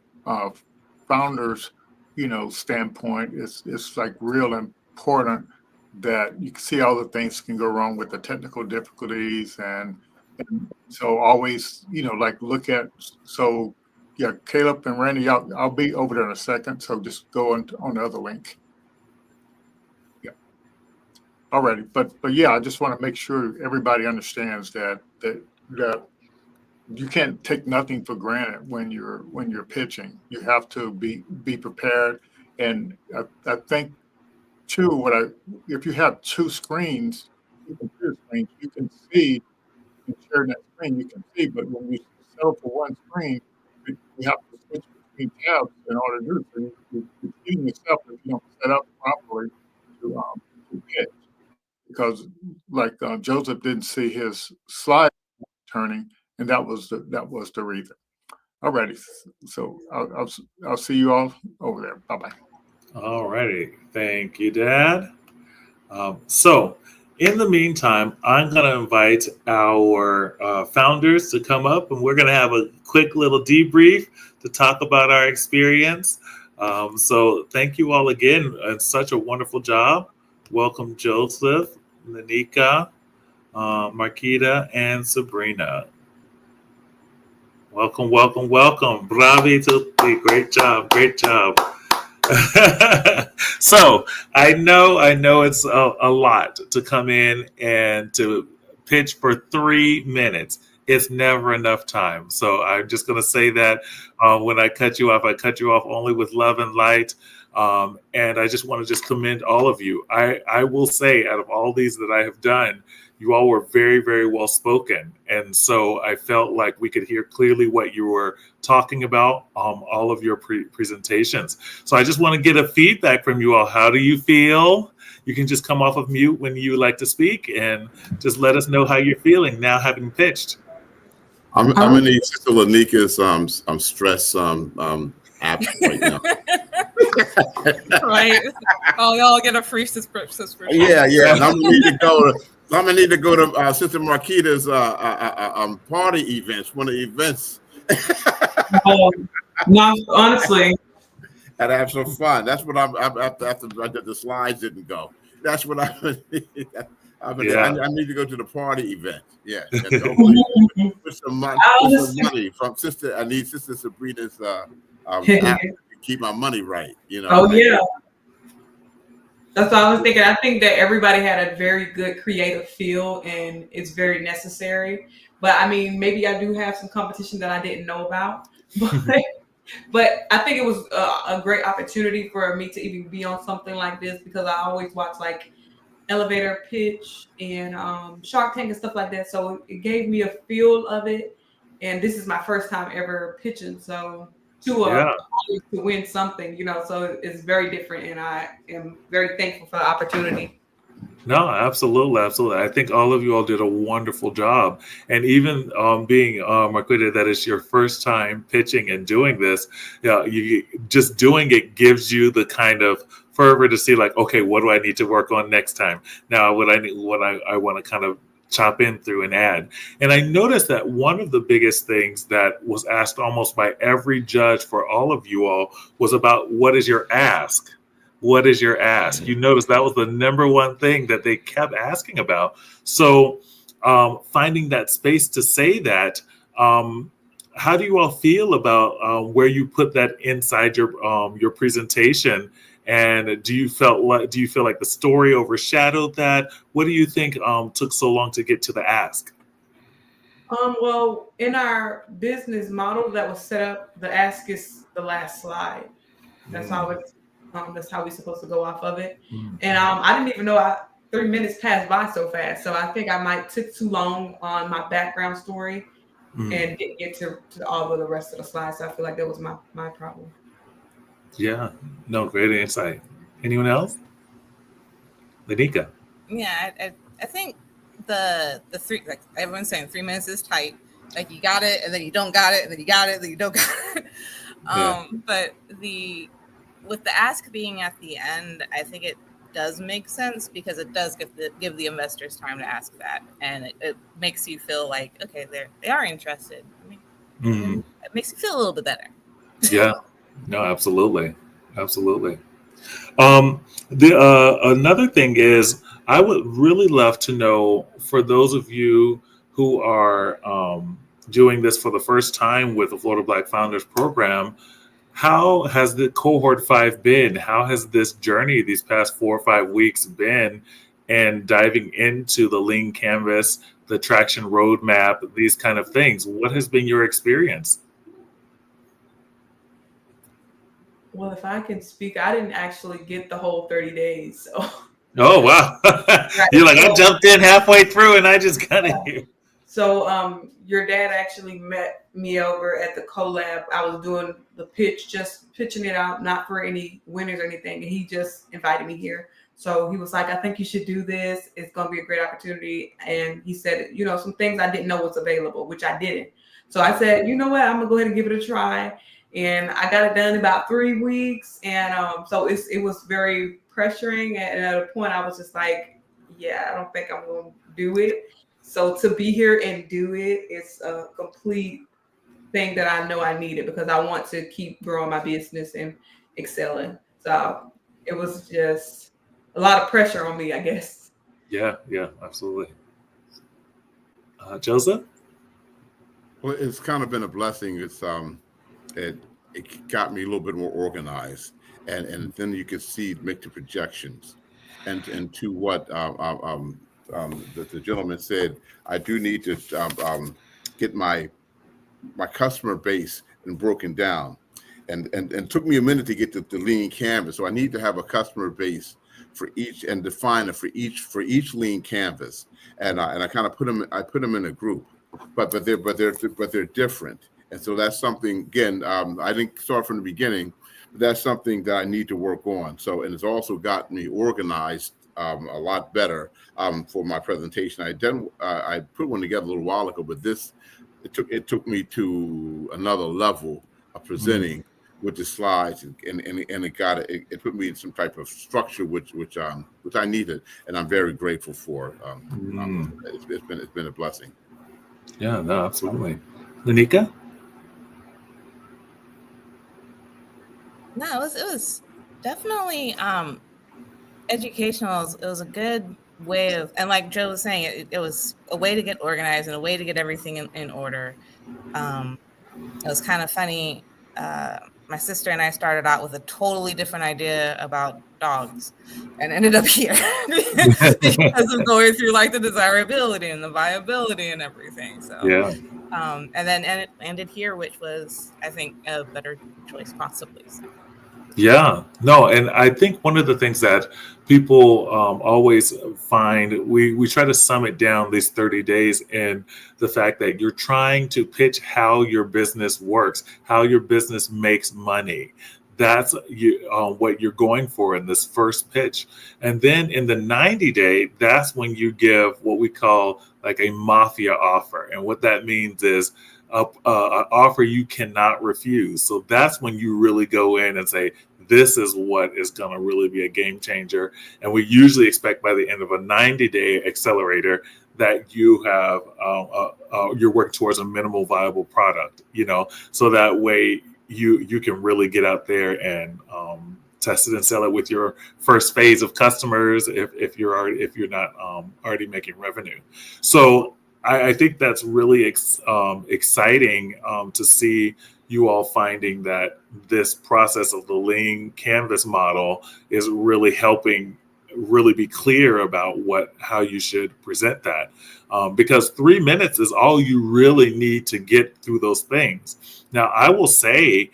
founders, standpoint, it's like real important that you can see all the things can go wrong with the technical difficulties, and so always, like look at, so Caleb and Randy, I'll be over there in a second, so just go on the other link. Alrighty, but I just want to make sure everybody understands that you can't take nothing for granted when you're pitching. You have to be prepared. And I think too, if you have two screens, computer screens, you can see and share that screen, you can see, but when you settle for one screen, you have to switch between tabs in order to do it. So you're cheating yourself if you don't set up properly to pitch. Because like Joseph didn't see his slide turning, and that was the reason. Alrighty, so I'll see you all over there. Bye bye. Alrighty, thank you, Dad. So in the meantime, I'm going to invite our founders to come up, and we're going to have a quick little debrief to talk about our experience. So thank you all again. It's such a wonderful job. Welcome, Joseph, Nanika, Marquita, and Sabrina. Welcome, welcome, welcome. Bravi tutti. Great job, great job. So I know it's a lot to come in and to pitch for 3 minutes. It's never enough time. So I'm just going to say that when I cut you off only with love and light. And I just want to commend all of you. I will say, out of all these that I have done, you all were very, very well spoken. And so I felt like we could hear clearly what you were talking about, all of your presentations. So I just want to get a feedback from you all. How do you feel? You can just come off of mute when you like to speak and just let us know how you're feeling now having pitched. I'm gonna need Sister Lanika's stress app right now. Right. Oh, y'all get a free subscription. Yeah. I'm gonna need to go to Sister Marquita's party events. One of the events. No, honestly. And have some fun. That's what I'm after the slides didn't go. That's what I need to go to the party event. Yeah. Put some money from Sister. I need Sister Sabrina's app to keep my money right. Oh yeah. That's what I was thinking. I think that everybody had a very good creative feel, and it's very necessary. But I mean, maybe I do have some competition that I didn't know about. But I think it was a great opportunity for me to even be on something like this, because I always watch like elevator pitch and Shark Tank and stuff like that. So it gave me a feel of it. And this is my first time ever pitching. So to win something, so it's very different. And I am very thankful for the opportunity. No, absolutely, absolutely. I think all of you all did a wonderful job, and even being Marquita, that is your first time pitching and doing this. Yeah, you just doing it gives you the kind of fervor to see, like, okay, what do I need to work on next time? Now, what I want to kind of chop in through and add. And I noticed that one of the biggest things that was asked almost by every judge for all of you all was about what is your ask. What is your ask? You notice that was the number one thing that they kept asking about. So finding that space to say that, how do you all feel about where you put that inside your presentation? And do you feel like the story overshadowed that? What do you think took so long to get to the ask? Well, in our business model that was set up, the ask is the last slide. That's how it's. That's how we're supposed to go off of it. And I didn't even know 3 minutes passed by so fast. So I think I might took too long on my background story and didn't get to all of the rest of the slides. So I feel like that was my problem. Yeah, no, great insight. Anyone else? Lanika. Yeah, I think the three, like everyone's saying, 3 minutes is tight. Like you got it, and then you don't got it, and then you got it, and then you don't got it. But with the ask being at the end, I think it does make sense because it does give the investors time to ask that, and it makes you feel like, okay, they are interested. I mean, it makes you feel a little bit better. Yeah, no, absolutely. Another thing is, I would really love to know, for those of you who are doing this for the first time with the Florida Black Founders Program, how has the cohort 5 been? How has this journey these past 4 or 5 weeks been, and diving into the lean canvas, the traction roadmap, these kind of things? What has been your experience? Well, if I can speak, I didn't actually get the whole 30 days. So. Oh, wow. You're like, I jumped in halfway through and I just got in here. So your dad actually met me over at the collab. I was doing the pitch, just pitching it out, not for any winners or anything. And he just invited me here. So he was like, I think you should do this. It's going to be a great opportunity. And he said, some things I didn't know was available, which I didn't. So I said, you know what, I'm going to go ahead and give it a try. And I got it done in about 3 weeks. And so it was very pressuring. And at a point I was just like, yeah, I don't think I'm going to do it. So to be here and do it, it's a complete thing that I know I needed, because I want to keep growing my business and excelling. So it was just a lot of pressure on me, I guess. Yeah, absolutely. Joseph? Well, it's kind of been a blessing. It's it got me a little bit more organized, and then you could make the projections, and to what the gentleman said. I do need to get my customer base and broken down, and it took me a minute to get the lean canvas. So I need to have a customer base for each, and define it for each lean canvas, and I kind of put them in a group, but they're different. And so that's something, again, I didn't start from the beginning, but that's something that I need to work on. So, and it's also got me organized a lot better for my presentation. I put one together a little while ago, but it took me to another level of presenting with the slides, and it put me in some type of structure which I needed, and I'm very grateful for. It's been a blessing. Yeah, no, absolutely. Lanika? No, it was definitely educational. It was a good way of, and like Joe was saying, it was a way to get organized and a way to get everything in order. It was kind of funny. My sister and I started out with a totally different idea about dogs and ended up here because of going through like the desirability and the viability and everything. So Yeah. And then it landed here, which was, I think, a better choice possibly. So. Yeah, no, and I think one of the things that people always find, we try to sum it down these 30 days in the fact that you're trying to pitch how your business works, how your business makes money. That's what you're going for in this first pitch. And then in the 90-day, that's when you give what we call like a mafia offer. And what that means is an offer you cannot refuse. So that's when you really go in and say, this is what is going to really be a game changer. And we usually expect by the end of a 90-day accelerator that you have you're working towards a minimal viable product, so that way you can really get out there and test it and sell it with your first phase of customers if you're not already making revenue. So I think that's really exciting to see you all finding that this process of the lean canvas model is really helping really be clear about how you should present that. Because 3 minutes is all you really need to get through those things. Now, I will say,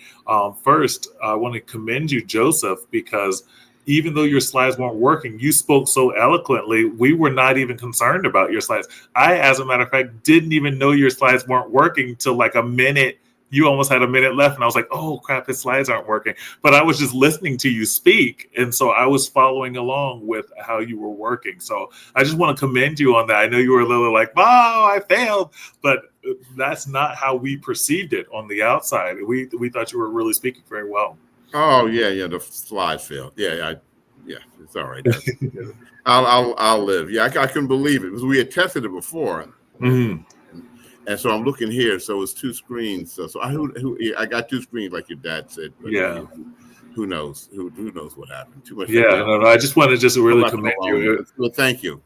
first, I want to commend you, Joseph, because even though your slides weren't working, you spoke so eloquently. We were not even concerned about your slides. I, as a matter of fact, didn't even know your slides weren't working till like a minute. You almost had a minute left, and I was like, oh, crap, his slides aren't working. But I was just listening to you speak, and so I was following along with how you were working. So I just want to commend you on that. I know you were a little like, oh, I failed, but that's not how we perceived it on the outside. We thought you were really speaking very well. Oh, yeah, the slides failed. Yeah, it's all right. I'll live. Yeah, I couldn't believe it because we had tested it before. Mm-hmm. And so I'm looking here. So it's two screens. So I got two screens, like your dad said. But yeah. Who knows? Who knows what happened? Too much. Yeah. No. I just wanted to really commend you. Well, thank you.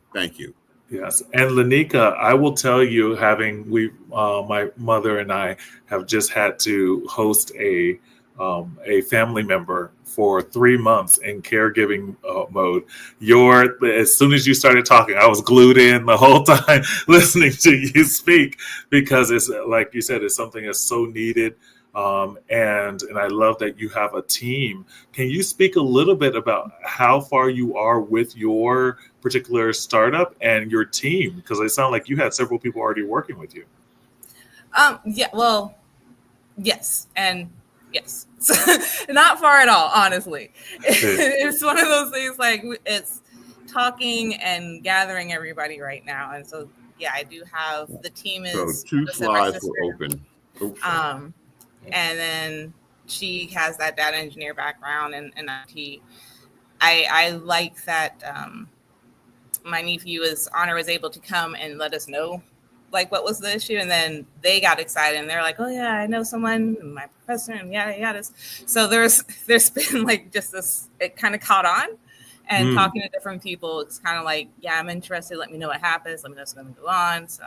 Yes, and Lanika, I will tell you, my mother and I have just had to host a family member for 3 months in caregiving mode. As soon as you started talking, I was glued in the whole time listening to you speak, because it's like you said, it's something that's so needed. And I love that you have a team. Can you speak a little bit about how far you are with your particular startup and your team? Because it sounded like you had several people already working with you. Yeah. Well, yes, and yes. Not far at all, honestly. It's one of those things, like it's talking and gathering everybody right now. And so, yeah, I do have the team is. So 2 slides were open. Oops. And then she has that data engineer background and IT. I like that my nephew Honor was able to come and let us know like what was the issue, and then they got excited and they're like, oh yeah, I know someone, my professor, and yada yada. So there's been like just this, it kind of caught on, and talking to different people, it's kind of like, yeah, I'm interested, let me know what happens, let me know what's going to go on. So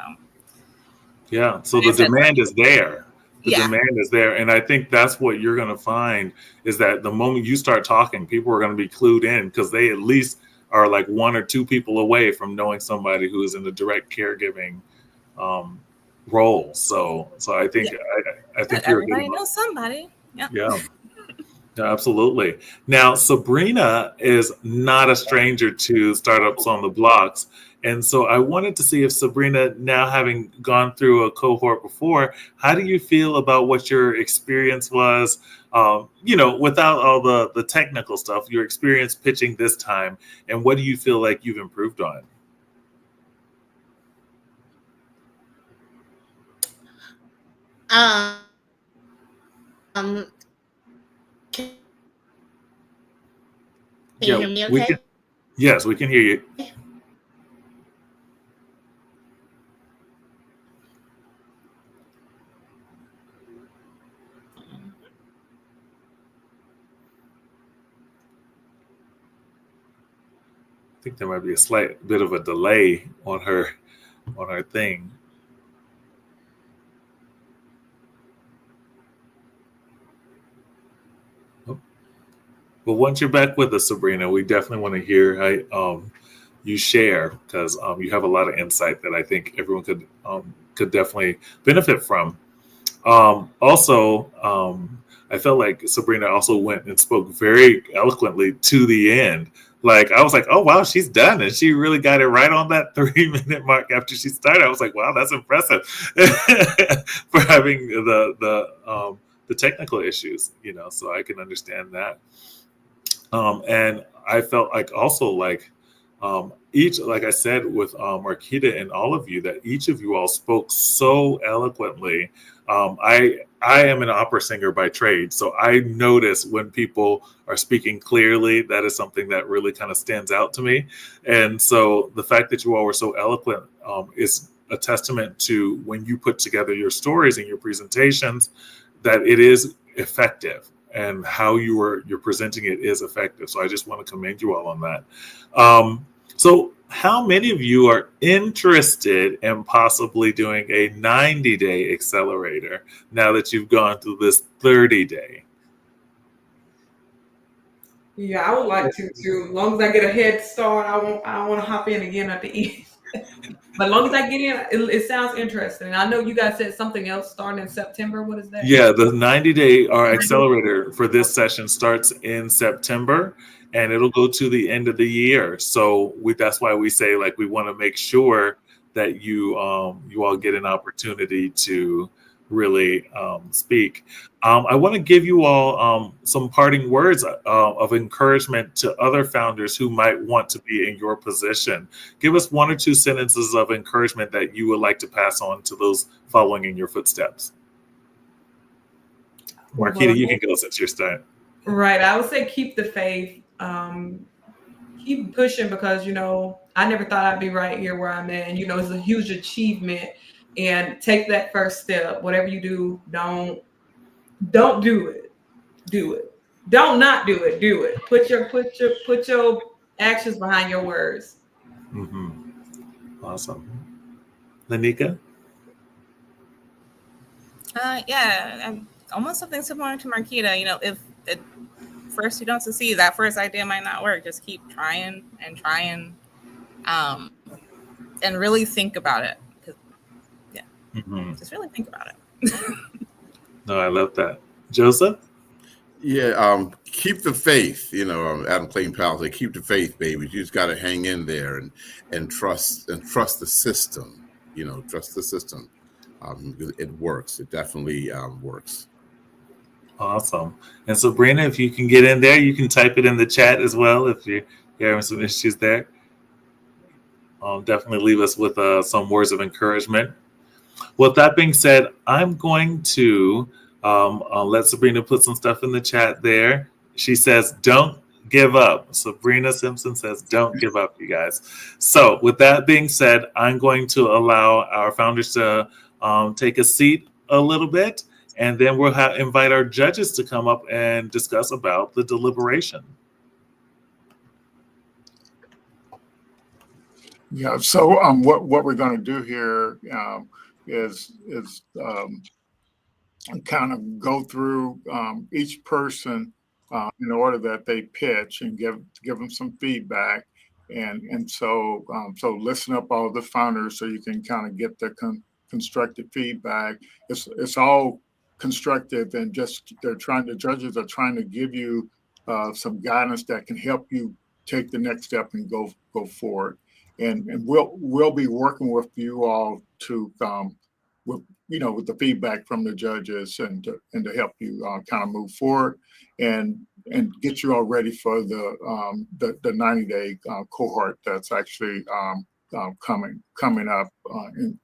yeah, so the demand is there. Demand is there, and I think that's what you're going to find is that the moment you start talking, people are going to be clued in, because they at least are like 1 or 2 people away from knowing somebody who is in the direct caregiving role. So I think I think everybody knows somebody. Yeah, absolutely. Now, Sabrina is not a stranger to Startups on the Blocks. And so I wanted to see if Sabrina, now having gone through a cohort before, how do you feel about what your experience was, without all the technical stuff, your experience pitching this time, and what do you feel like you've improved on? Can you hear me okay? Yes, we can hear you. I think there might be a slight bit of a delay on her thing. Oh. But once you're back with us, Sabrina, we definitely want to hear how you share, because you have a lot of insight that I think everyone could definitely benefit from. Also, I felt like Sabrina also went and spoke very eloquently to the end. Like, I was like, oh, wow, she's done. And she really got it right on that 3-minute mark after she started. I was like, wow, that's impressive for having the technical issues, so I can understand that. And I felt like also like each, like I said, with Marquita and all of you, that each of you all spoke so eloquently. I am an opera singer by trade, so I notice when people are speaking clearly. That is something that really kind of stands out to me. And so the fact that you all were so eloquent is a testament to when you put together your stories and your presentations, that it is effective, and how you're presenting it is effective. So I just want to commend you all on that. So how many of you are interested in possibly doing a 90-day accelerator now that you've gone through this 30-day? Yeah, I would like to too. As long as I get a head start, I want to hop in again at the end. But as long as I get in, it sounds interesting. I know you guys said something else starting in September. What is that? Yeah, the 90-day accelerator for this session starts in September, and it'll go to the end of the year. So that's why we say, like, we want to make sure that you all get an opportunity to really speak. I want to give you all some parting words of encouragement to other founders who might want to be in your position. Give us 1 or 2 sentences of encouragement that you would like to pass on to those following in your footsteps. Marquita, you can go since you're starting. Right. I would say keep the faith. Keep pushing, because, I never thought I'd be right here where I'm at. And, it's a huge achievement. And take that first step. Whatever you do, don't do it. Do it. Don't not do it. Do it. Put your actions behind your words. Mm-hmm. Awesome. Lanika? Yeah, almost something similar to Marquita. If at first you don't succeed, that first idea might not work. Just keep trying and trying, and really think about it. Just really think about it. No, I love that. Joseph? Yeah, keep the faith. Adam Clayton Powell said, "Keep the faith, baby. You just got to hang in there and trust the system. Trust the system. It works. It definitely works." Awesome. And Sabrina, if you can get in there, you can type it in the chat as well if you're having some issues there. Definitely leave us with some words of encouragement. With that being said, I'm going to let Sabrina put some stuff in the chat there. She says, don't give up. Sabrina Simpson says, don't give up, you guys. So with that being said, I'm going to allow our founders to take a seat a little bit, and then we'll invite our judges to come up and discuss about the deliberation. Yeah. So what we're going to do here is kind of go through each person in order that they pitch and give them some feedback, and so listen up all the founders so you can kind of get the constructive feedback. It's all constructive, and just the judges are trying to give you some guidance that can help you take the next step and go forward. And we'll be working with you all to with the feedback from the judges and to help you kind of move forward and get you all ready for the 90-day cohort that's actually coming up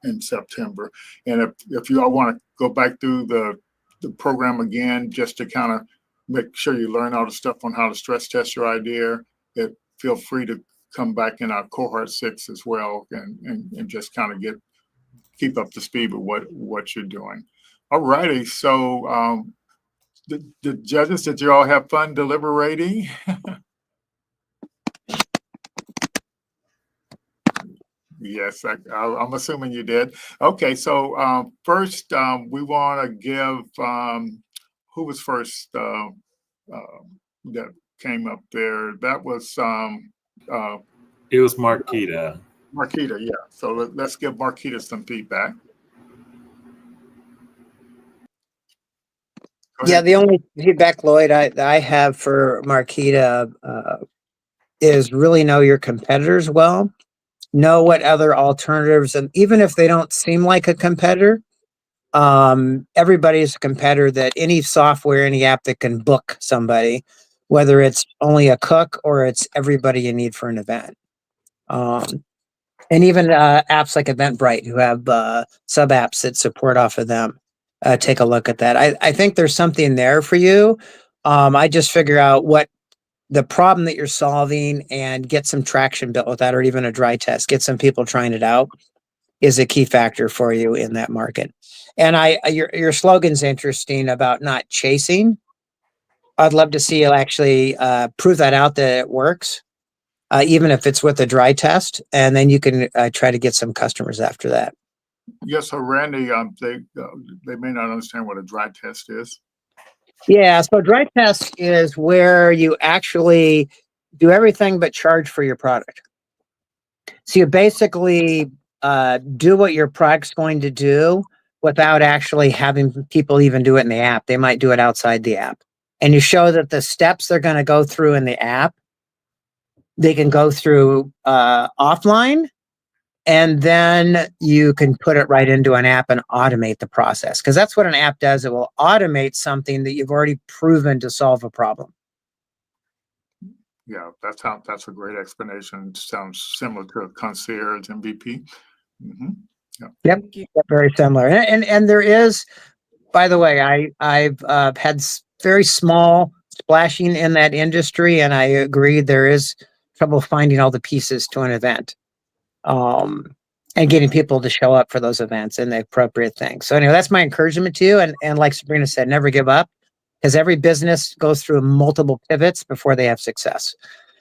in September. And if you all want to go back through the program again, just to kind of make sure you learn all the stuff on how to stress test your idea, feel free to come back in our cohort 6 as well, and just kind of keep up to speed with what you're doing. All righty. So the judges, did you all have fun deliberating? Yes, I'm assuming you did. Okay, so first we want to give who was first that came up there. That was It was Marquita. Marquita, yeah. So let's give Marquita some feedback. Yeah, the only feedback, Lloyd, I have for Marquita is really know your competitors well, know what other alternatives, and even if they don't seem like a competitor, everybody's a competitor. That any software, any app that can book somebody, whether it's only a cook or it's everybody you need for an event. And even apps like Eventbrite, who have sub apps that support off of them. Take a look at that. I think there's something there for you. I just figure out what the problem that you're solving and get some traction built with that, or even a dry test. Get some people trying it out is a key factor for you in that market. And your slogan's interesting about not chasing. I'd love to see you actually prove that out that it works. Even if it's with a dry test, and then you can try to get some customers after that. Yes, so Randy, they may not understand what a dry test is. Yeah, so dry test is where you actually do everything but charge for your product. So you basically do what your product's going to do without actually having people even do it in the app. They might do it outside the app. And you show that the steps they're going to go through in the app, they can go through offline, and then you can put it right into an app and automate the process. Because that's what an app does. It will automate something that you've already proven to solve a problem. Yeah, that's a great explanation. Sounds similar to a concierge MVP. Mm-hmm. Yeah. Yep, very similar. And there is, by the way, I've had very small splashing in that industry, and I agree there is trouble finding all the pieces to an event, and getting people to show up for those events and the appropriate things. So anyway, that's my encouragement to you. And like Sabrina said, never give up, because every business goes through multiple pivots before they have success.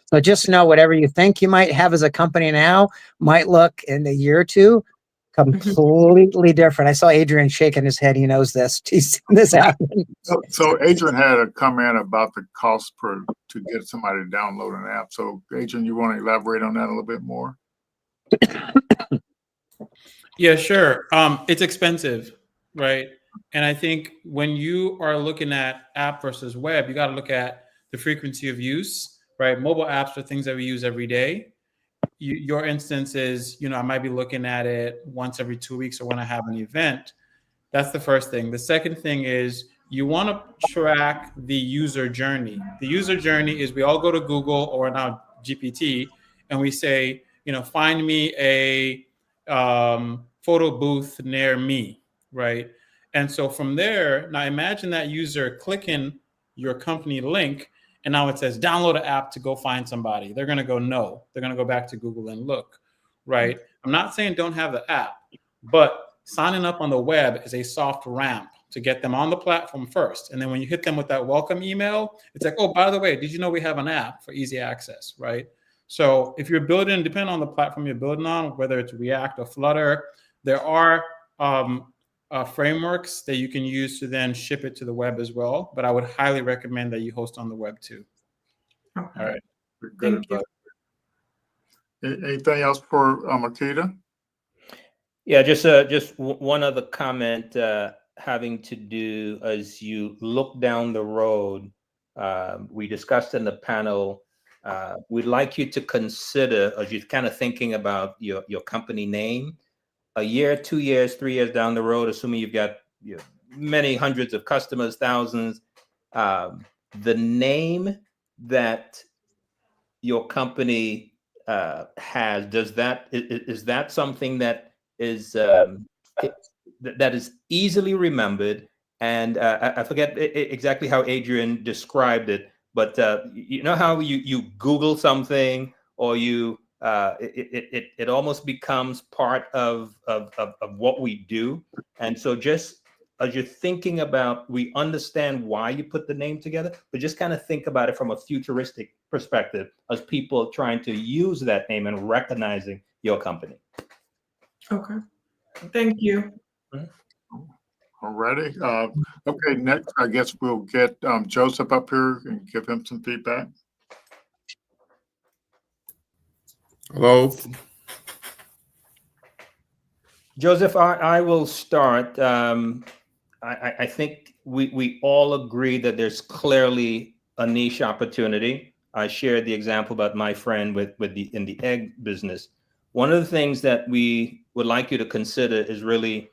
So just know whatever you think you might have as a company now might look in a year or two completely different. I saw Adrian shaking his head. He knows this. He's seen this happen. So Adrian had a comment about the cost to get somebody to download an app. So Adrian, you want to elaborate on that a little bit more? Yeah, sure. It's expensive, right? And I think when you are looking at app versus web, you got to look at the frequency of use, right? Mobile apps are things that we use every day. Your instance is, I might be looking at it once every 2 weeks or when I have an event. That's the first thing. The second thing is you want to track the user journey. The user journey is we all go to Google or now GPT and we say, find me a photo booth near me, right? And so from there, now imagine that user clicking your company link, and now it says download an app to go find somebody. They're going to go no. They're going to go back to Google and look, right? I'm not saying don't have the app, but signing up on the web is a soft ramp to get them on the platform first. And then when you hit them with that welcome email, it's like, oh, by the way, did you know we have an app for easy access, right? So if you're building, depending on the platform you're building on, whether it's React or Flutter, there are frameworks that you can use to then ship it to the web as well. But I would highly recommend that you host on the web too. Okay. All right. Good. Anything else for Marquita? Yeah, just one other comment having to do as you look down the road. We discussed in the panel. We'd like you to consider, as you're kind of thinking about your company name, a year, 2 years, 3 years down the road, assuming you've got many hundreds of customers, thousands, the name that your company has, is that something that is that is easily remembered? And I forget exactly how Adrian described it, but you know how you Google something, or it almost becomes part of what we do. And so just as you're thinking about, we understand why you put the name together, but just kind of think about it from a futuristic perspective as people trying to use that name and recognizing your company. Okay. Thank you. All righty. Okay, next, I guess we'll get Joseph up here and give him some feedback. Hello. Joseph, I will start. I think we all agree that there's clearly a niche opportunity. I shared the example about my friend in the egg business. One of the things that we would like you to consider is really,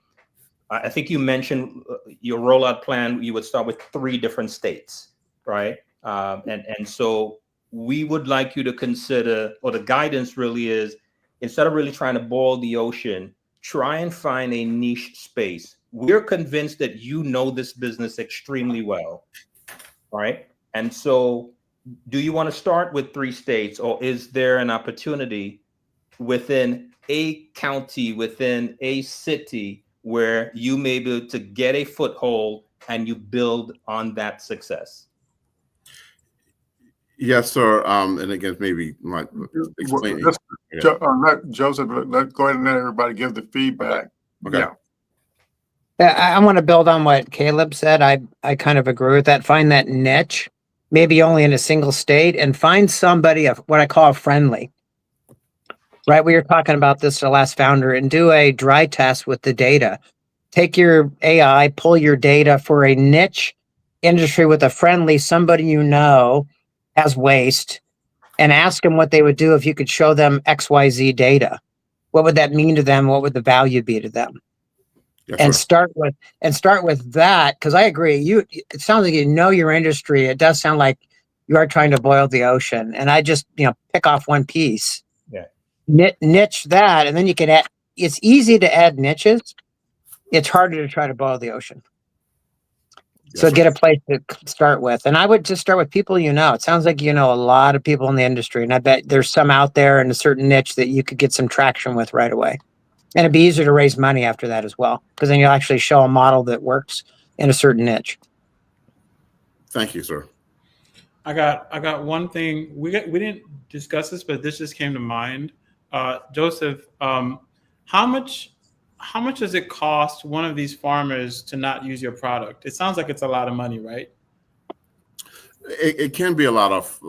I think you mentioned your rollout plan. You would start with 3 different states, right? And so we would like you to consider, or the guidance really is, instead of really trying to boil the ocean, try and find a niche space. We're convinced that you know this business extremely well, right? And so do you want to start with 3 states, or is there an opportunity within a county, within a city, where you may be able to get a foothold and you build on that success? Yes, sir. And again, maybe might explain. Let Joseph, go ahead and let everybody give the feedback. Okay. Yeah. I want to build on what Caleb said. I kind of agree with that. Find that niche, maybe only in a single state, and find somebody of what I call a friendly. Right, we were talking about this the last founder, and do a dry test with the data. Take your AI, pull your data for a niche industry with a friendly, somebody you know has waste, and ask them what they would do if you could show them XYZ data. What would that mean to them? What would the value be to them? Yes, and sir. start with that, because I agree. It sounds like you know your industry. It does sound like you are trying to boil the ocean, and I just pick off one piece. Yeah. Niche that, and then you can add. It's easy to add niches. It's harder to try to boil the ocean. Yes, So sir. get a place to start with, and I would just start with people you know. It sounds like you know a lot of people in the industry, and I bet there's some out there in a certain niche that you could get some traction with right away. And it'd be easier to raise money after that as well, because then you'll actually show a model that works in a certain niche. Thank you, sir. I got one thing. We didn't discuss this, but this just came to mind. Joseph, how much does it cost one of these farmers to not use your product? It sounds like it's a lot of money, right? It can be a lot of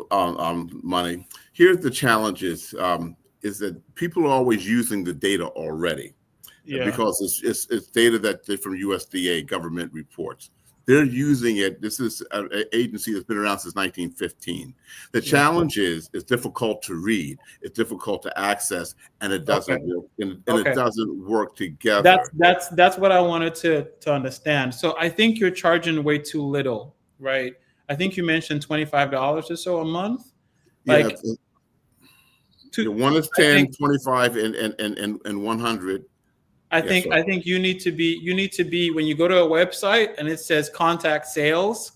money. Here's the challenge is that people are always using the data already, because it's data that from USDA government reports. They're using it. This is an agency that's been around since 1915. The challenge is it's difficult to read, it's difficult to access, and it doesn't work. And it doesn't work together. That's what I wanted to understand. So I think you're charging way too little, right? I think you mentioned $25 or so a month. Like, one is 10, 25, and 100. I think you need to be when you go to a website and it says contact sales,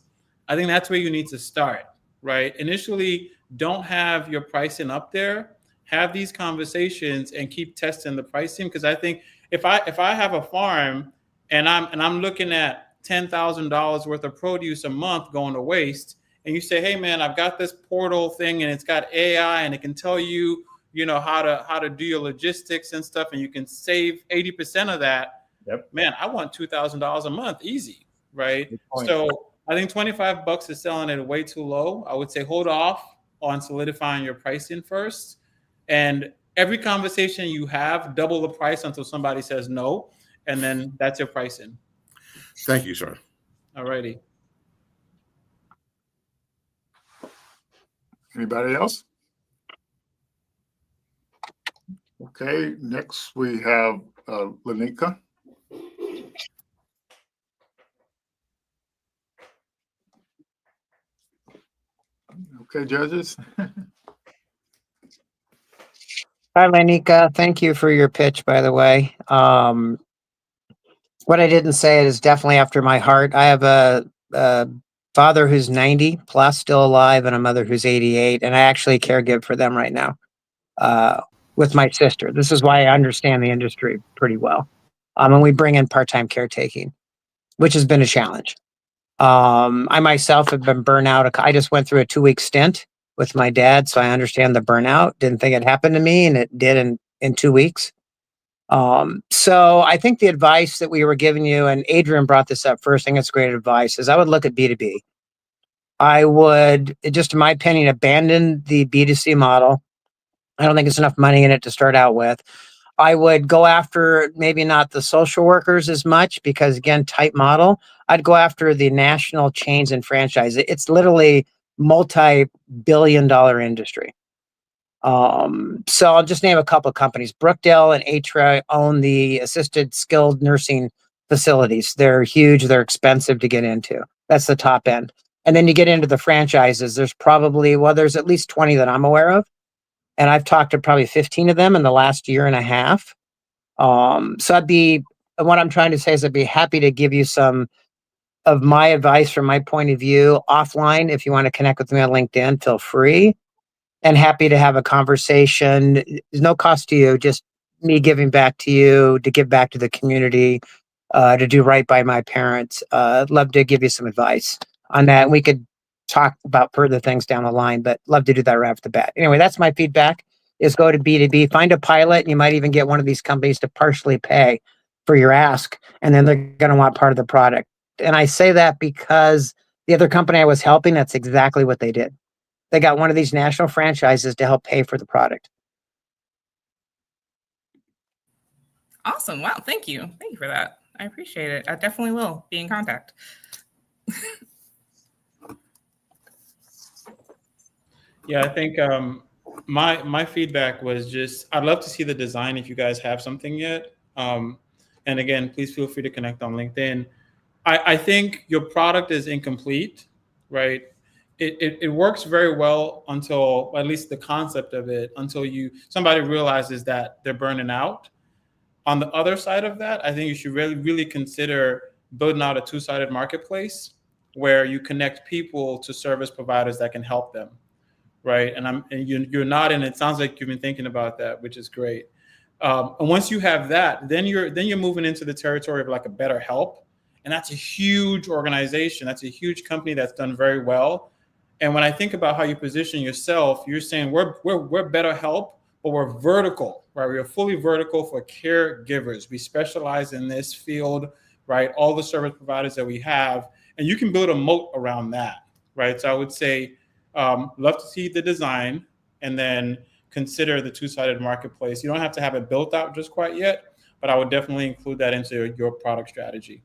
I think that's where you need to start, right? Initially, don't have your pricing up there. Have these conversations and keep testing the pricing, because I think if I have a farm and I'm looking at $10,000 worth of produce a month going to waste, and you say, hey man, I've got this portal thing and it's got AI and it can tell you how to do your logistics and stuff, and you can save 80% of that. Yep. Man, I want $2,000 a month, easy, right? So I think $25 is selling it way too low. I would say hold off on solidifying your pricing first, and every conversation you have, double the price until somebody says no, and then that's your pricing. Thank you, sir. All righty. Anybody else? Okay, next we have Lanika. Okay, judges. Hi, Lanika. Thank you for your pitch, by the way. What I didn't say is definitely after my heart. I have a father who's 90 plus, still alive, and a mother who's 88, and I actually caregive for them right now. With my sister. This is why I understand the industry pretty well. And we bring in part-time caretaking, which has been a challenge. I myself have been burnt out. I just went through a 2-week stint with my dad, so I understand the burnout. Didn't think it happened to me, and it did in 2 weeks. So I think the advice that we were giving you, and Adrian brought this up first, I think it's great advice, is I would look at B2B. I would, just in my opinion, abandon the B2C model. I don't think it's enough money in it to start out with. I would go after maybe not the social workers as much because again, tight model. I'd go after the national chains and franchise. It's literally multi-billion-dollar industry. So I'll just name a couple of companies. Brookdale and Atra own the assisted skilled nursing facilities. They're huge. They're expensive to get into. That's the top end. And then you get into the franchises. There's probably, well, there's at least 20 that I'm aware of. And I've talked to probably 15 of them in the last year and a half. So what I'm trying to say is I'd be happy to give you some of my advice from my point of view offline. If you want to connect with me on LinkedIn, feel free. And happy to have a conversation. There's no cost to you, just me giving back to you, to give back to the community, to do right by my parents. I'd love to give you some advice on that. We could talk about further things down the line, but love to do that right off the bat. Anyway, that's my feedback, is go to B2B, find a pilot. You might even get one of these companies to partially pay for your ask, and then they're going to want part of the product. And I say that because the other company I was helping, that's exactly what they did. They got one of these national franchises to help pay for the product. Awesome. Wow. Thank you. Thank you for that. I appreciate it. I definitely will be in contact. Yeah, I think my feedback was just, I'd love to see the design if you guys have something yet. And again, please feel free to connect on LinkedIn. I think your product is incomplete, right? It works very well until, at least the concept of it, until somebody realizes that they're burning out. On the other side of that, I think you should really consider building out a two-sided marketplace where you connect people to service providers that can help them, right? And you're nodding. It sounds like you've been thinking about that, which is great. And once you have that, then you're moving into the territory of like a BetterHelp, and that's a huge organization. That's a huge company that's done very well. And when I think about how you position yourself, you're saying we're BetterHelp, but we're vertical, right? We're fully vertical for caregivers. We specialize in this field, right? All the service providers that we have, and you can build a moat around that, right? So I would say, love to see the design, and then consider the two-sided marketplace. You don't have to have it built out just quite yet, but I would definitely include that into your product strategy.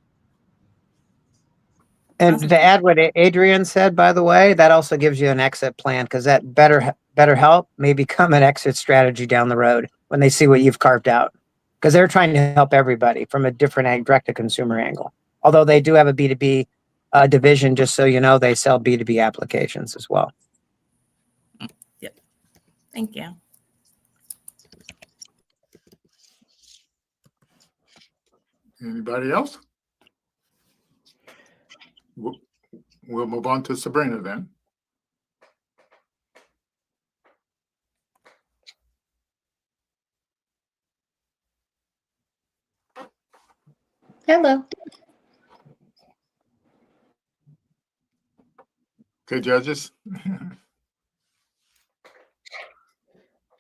And to add what Adrian said, by the way, that also gives you an exit plan, because that BetterHelp may become an exit strategy down the road when they see what you've carved out, because they're trying to help everybody from a different direct-to-consumer angle. Although they do have a B2B division, just so you know, they sell B2B applications as well. Yep. Thank you. Anybody else? We'll move on to Sabrina then. Hello. Okay, judges.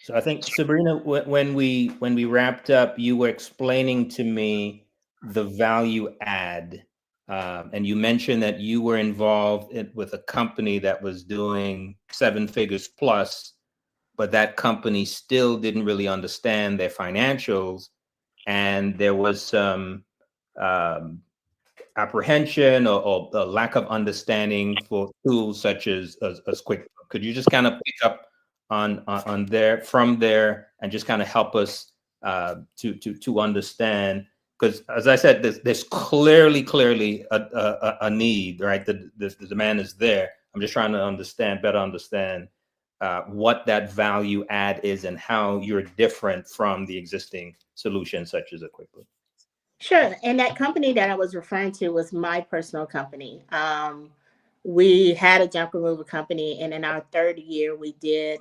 So I think, Sabrina, when we wrapped up, you were explaining to me the value add, and you mentioned that you were involved with a company that was doing 7 figures plus, but that company still didn't really understand their financials, and there was some apprehension or a lack of understanding for tools such as QuickBooks. Could you just kind of pick up on there from there and just kind of help us to understand? Because as I said, there's clearly a need, right? The demand is there. I'm just trying to better understand what that value add is and how you're different from the existing solutions such as a QuickBooks. Sure. And that company that I was referring to was my personal company. We had a junk removal company, and in our 3rd year, we did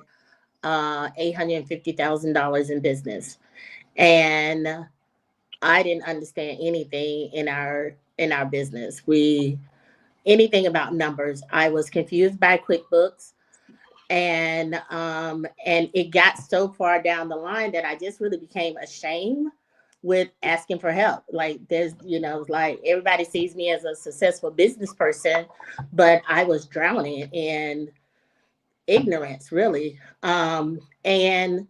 $850,000 in business. And I didn't understand anything in our business. Anything about numbers. I was confused by QuickBooks, and it got so far down the line that I just really became ashamed with asking for help. Like there's, like everybody sees me as a successful business person, but I was drowning in ignorance, really. And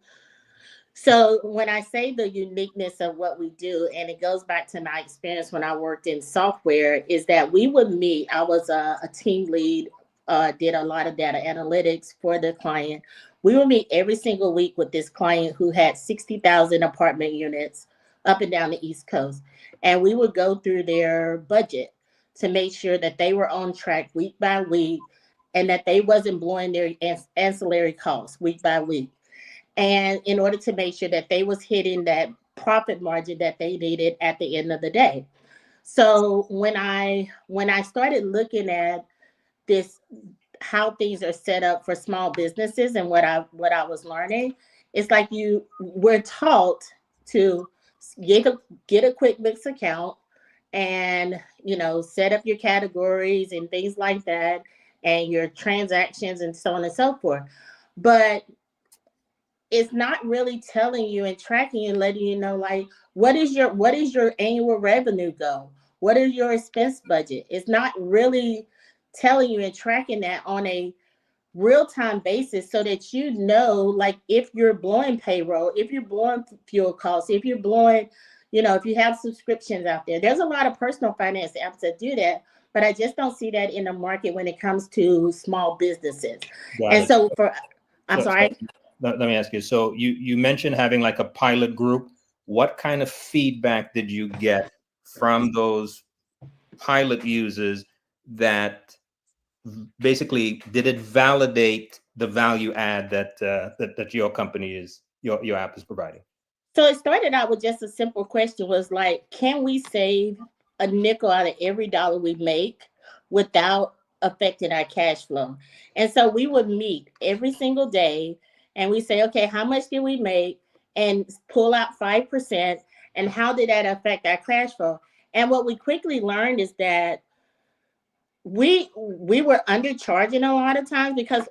so when I say the uniqueness of what we do, and it goes back to my experience when I worked in software, is that we would meet. I was a team lead, did a lot of data analytics for the client. We would meet every single week with this client who had 60,000 apartment units up and down the East Coast. And we would go through their budget to make sure that they were on track week by week and that they wasn't blowing their ancillary costs week by week. And in order to make sure that they was hitting that profit margin that they needed at the end of the day. So when I started looking at this, how things are set up for small businesses, and what I was learning, it's like we're taught to get a QuickBooks account and set up your categories and things like that, and your transactions and so on and so forth. But it's not really telling you and tracking and letting you know, like, what is your annual revenue goal? What is your expense budget? It's not really telling you and tracking that on a real-time basis, so that like, if you're blowing payroll, if you're blowing fuel costs, if you're blowing, if you have subscriptions out there. There's a lot of personal finance apps that do that, but I just don't see that in the market when it comes to small businesses. So sorry. Let me ask you. So you mentioned having like a pilot group. What kind of feedback did you get from those pilot users that basically did it validate the value add that your company your app is providing? So it started out with just a simple question, was like, can we save a nickel out of every dollar we make without affecting our cash flow? And so we would meet every single day and we say, okay, how much did we make? And pull out 5%. And how did that affect our cash flow? And what we quickly learned is that we were undercharging a lot of times, because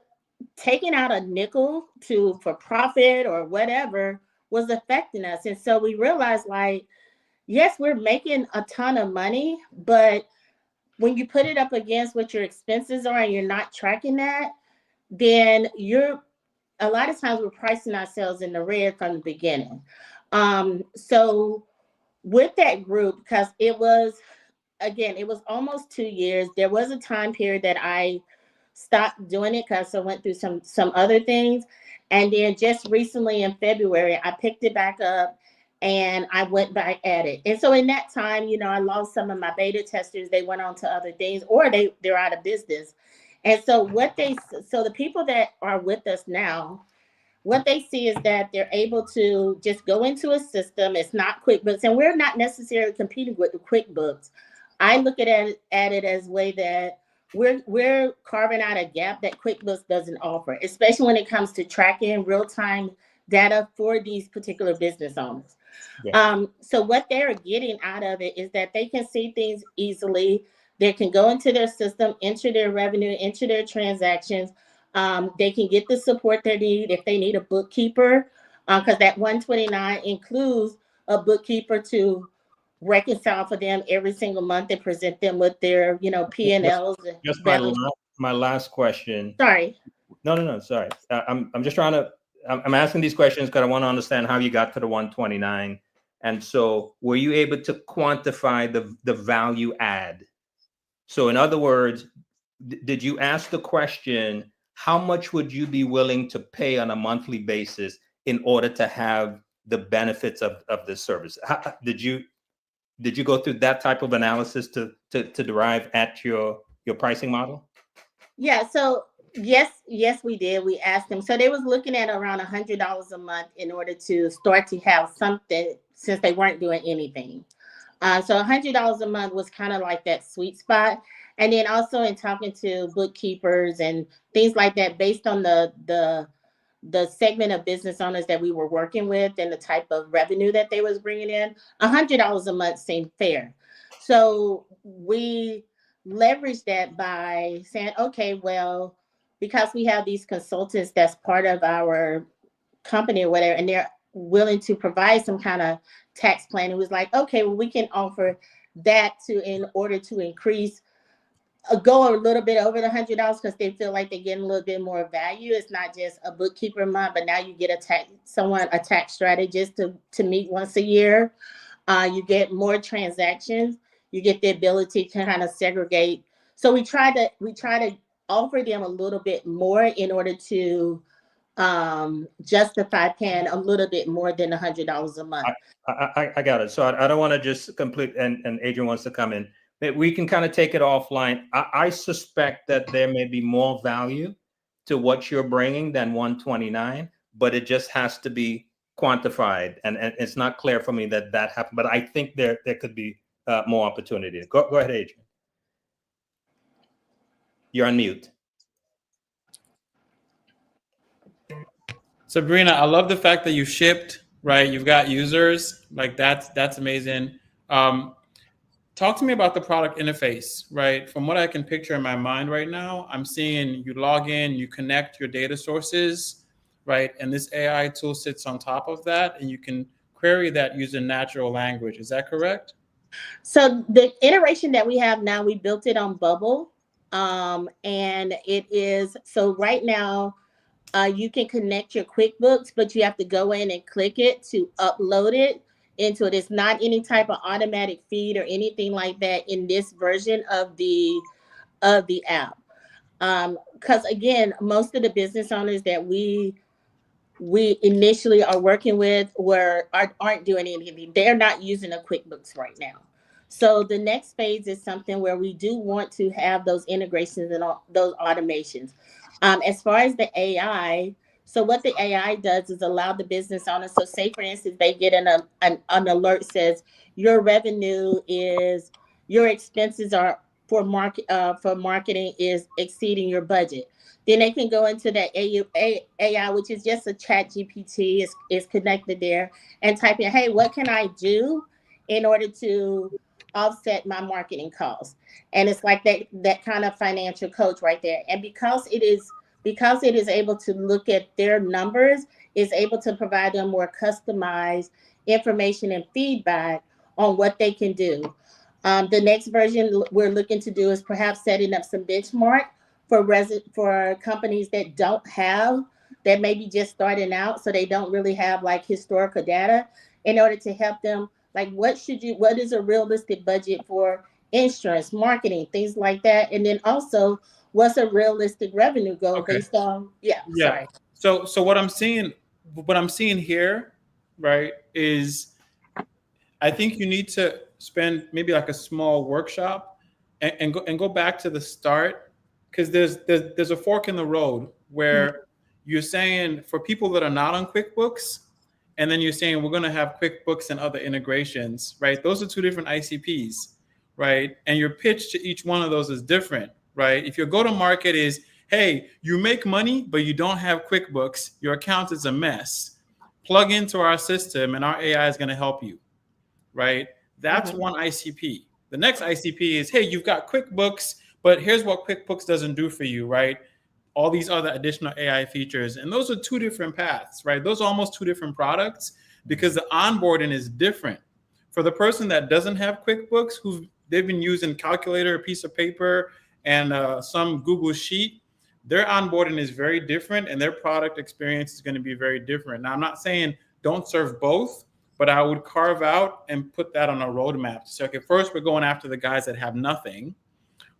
taking out a nickel for profit or whatever was affecting us. And so we realized, like, yes, we're making a ton of money, but when you put it up against what your expenses are and you're not tracking that, then a lot of times we're pricing ourselves in the red from the beginning. So with that group, because it was almost 2 years, there was a time period that I stopped doing it because I went through some other things. And then just recently in February, I picked it back up and I went back at it. And so in that time, I lost some of my beta testers. They went on to other things, or they're out of business. And so the people that are with us now, what they see is that they're able to just go into a system. It's not QuickBooks, and we're not necessarily competing with the QuickBooks. I look at it as a way that we're carving out a gap that QuickBooks doesn't offer, especially when it comes to tracking real-time data for these particular business owners. Yeah. So what they're getting out of it is that they can see things easily. They can go into their system, enter their revenue, enter their transactions. They can get the support they need if they need a bookkeeper, because that 129 includes a bookkeeper to reconcile for them every single month and present them with their, P&Ls. Just my last question. Sorry. No. Sorry. I'm just trying to. I'm asking these questions because I want to understand how you got to the 129. And so, were you able to quantify the value add? So, in other words, did you ask the question, how much would you be willing to pay on a monthly basis in order to have the benefits of this service? Did you go through that type of analysis to derive at your pricing model? Yeah. So yes, we did. We asked them. So they was looking at around $100 a month in order to start to have something, since they weren't doing anything. So $100 a month was kind of like that sweet spot. And then also in talking to bookkeepers and things like that, based on the segment of business owners that we were working with and the type of revenue that they was bringing in, $100 a month seemed fair. So we leveraged that by saying, okay, well, because we have these consultants that's part of our company or whatever, and they're willing to provide some kind of tax plan, it was like, okay, well, we can offer that in order to increase go a little bit over the $100 because they feel like they're getting a little bit more value. It's not just a bookkeeper month, but now you get a tax strategist to meet once a year. You get more transactions. You get the ability to kind of segregate. So we try to offer them a little bit more in order to justify paying a little bit more than $100 a month. I got it. So I don't want to just complete, and Adrian wants to come in. But we can kind of take it offline. I suspect that there may be more value to what you're bringing than 129, but it just has to be quantified, and it's not clear for me that happened. But I think there could be more opportunity. Go ahead, Adrian. You're on mute. Sabrina, I love the fact that you shipped, right? You've got users, like that's amazing. Talk to me about the product interface, right? From what I can picture in my mind right now, I'm seeing you log in, you connect your data sources, right? And this AI tool sits on top of that, and you can query that using natural language. Is that correct? So the iteration that we have now, we built it on Bubble. And it is, so right now, you can connect your QuickBooks, but you have to go in and click it to upload it into it. It's not any type of automatic feed or anything like that in this version of the app. Because again, most of the business owners that we initially are working with aren't doing anything. They're not using a QuickBooks right now. So the next phase is something where we do want to have those integrations and all those automations. As far as the AI, so what the AI does is allow the business owner. So say, for instance, they get an alert says your revenue is, your expenses are for marketing is exceeding your budget. Then they can go into that AI, which is just a chat GPT, is connected there, and type in, hey, what can I do in order to offset my marketing costs? And it's like that kind of financial coach right there. And because it is able to look at their numbers, is able to provide them more customized information and feedback on what they can do. The next version we're looking to do is perhaps setting up some benchmark for companies that may be just starting out, so they don't really have like historical data, in order to help them, like what is a realistic budget for insurance, marketing, things like that. And then also, what's a realistic revenue goal based on, sorry. So what I'm seeing here, right, is I think you need to spend maybe like a small workshop and go back to the start, because there's a fork in the road where you're saying for people that are not on QuickBooks, and then you're saying we're going to have QuickBooks and other integrations, right? Those are two different ICPs, right? And your pitch to each one of those is different, right? If your go-to-market is, hey, you make money, but you don't have QuickBooks, your account is a mess, plug into our system and our AI is going to help you, right? That's one ICP. The next ICP is, hey, you've got QuickBooks, but here's what QuickBooks doesn't do for you, right? All these other additional AI features. And those are two different paths, right? Those are almost two different products, because the onboarding is different. For the person that doesn't have QuickBooks, they've been using calculator, a piece of paper, and some Google Sheet, their onboarding is very different, and their product experience is going to be very different. Now, I'm not saying don't serve both, but I would carve out and put that on a roadmap. So, okay, first we're going after the guys that have nothing,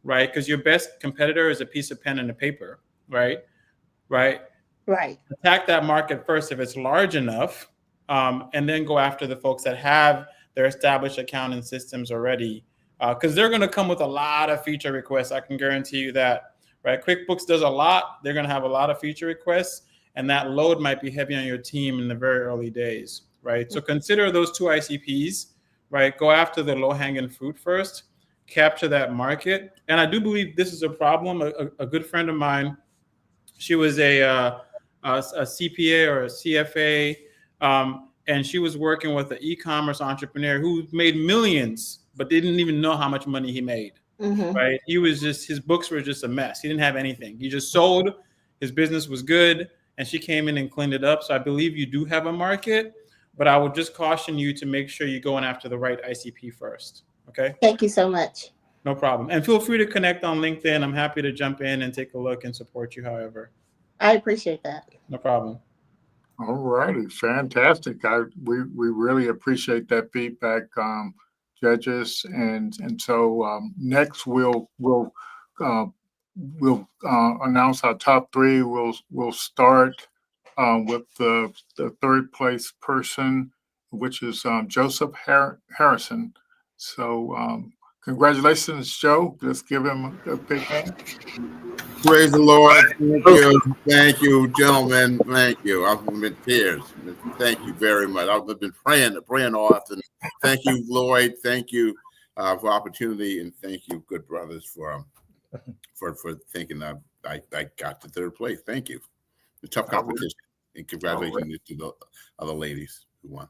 right? Because your best competitor is a piece of pen and a paper, right? Right. Attack that market first if it's large enough, and then go after the folks that have their established accounting systems already, because they're going to come with a lot of feature requests. I can guarantee you that, right? QuickBooks does a lot. They're going to have a lot of feature requests, and that load might be heavy on your team in the very early days, right? So consider those two ICPs, right? Go after the low-hanging fruit first, capture that market. And I do believe this is a problem. A good friend of mine, she was a CPA or a CFA, and she was working with an e-commerce entrepreneur who made millions, but didn't even know how much money he made, right? His books were just a mess. He didn't have anything. He just sold, his business was good, and she came in and cleaned it up. So I believe you do have a market, but I would just caution you to make sure you're going after the right ICP first, okay? Thank you so much. No problem. And feel free to connect on LinkedIn. I'm happy to jump in and take a look and support you however. I appreciate that. No problem. All righty, fantastic. We really appreciate that feedback, judges, and so next we'll announce our top three. We'll start with the third place person, which is Joseph Harrison. So congratulations, Joe. Let's give him a big hand. Praise the Lord. Thank you, gentlemen. Thank you. I've been in tears. Thank you very much. I've been praying all afternoon. Thank you, Lloyd. Thank you for opportunity, and thank you, good brothers, for thinking I got to third place. Thank you. The tough competition, and congratulations to the other ladies who won.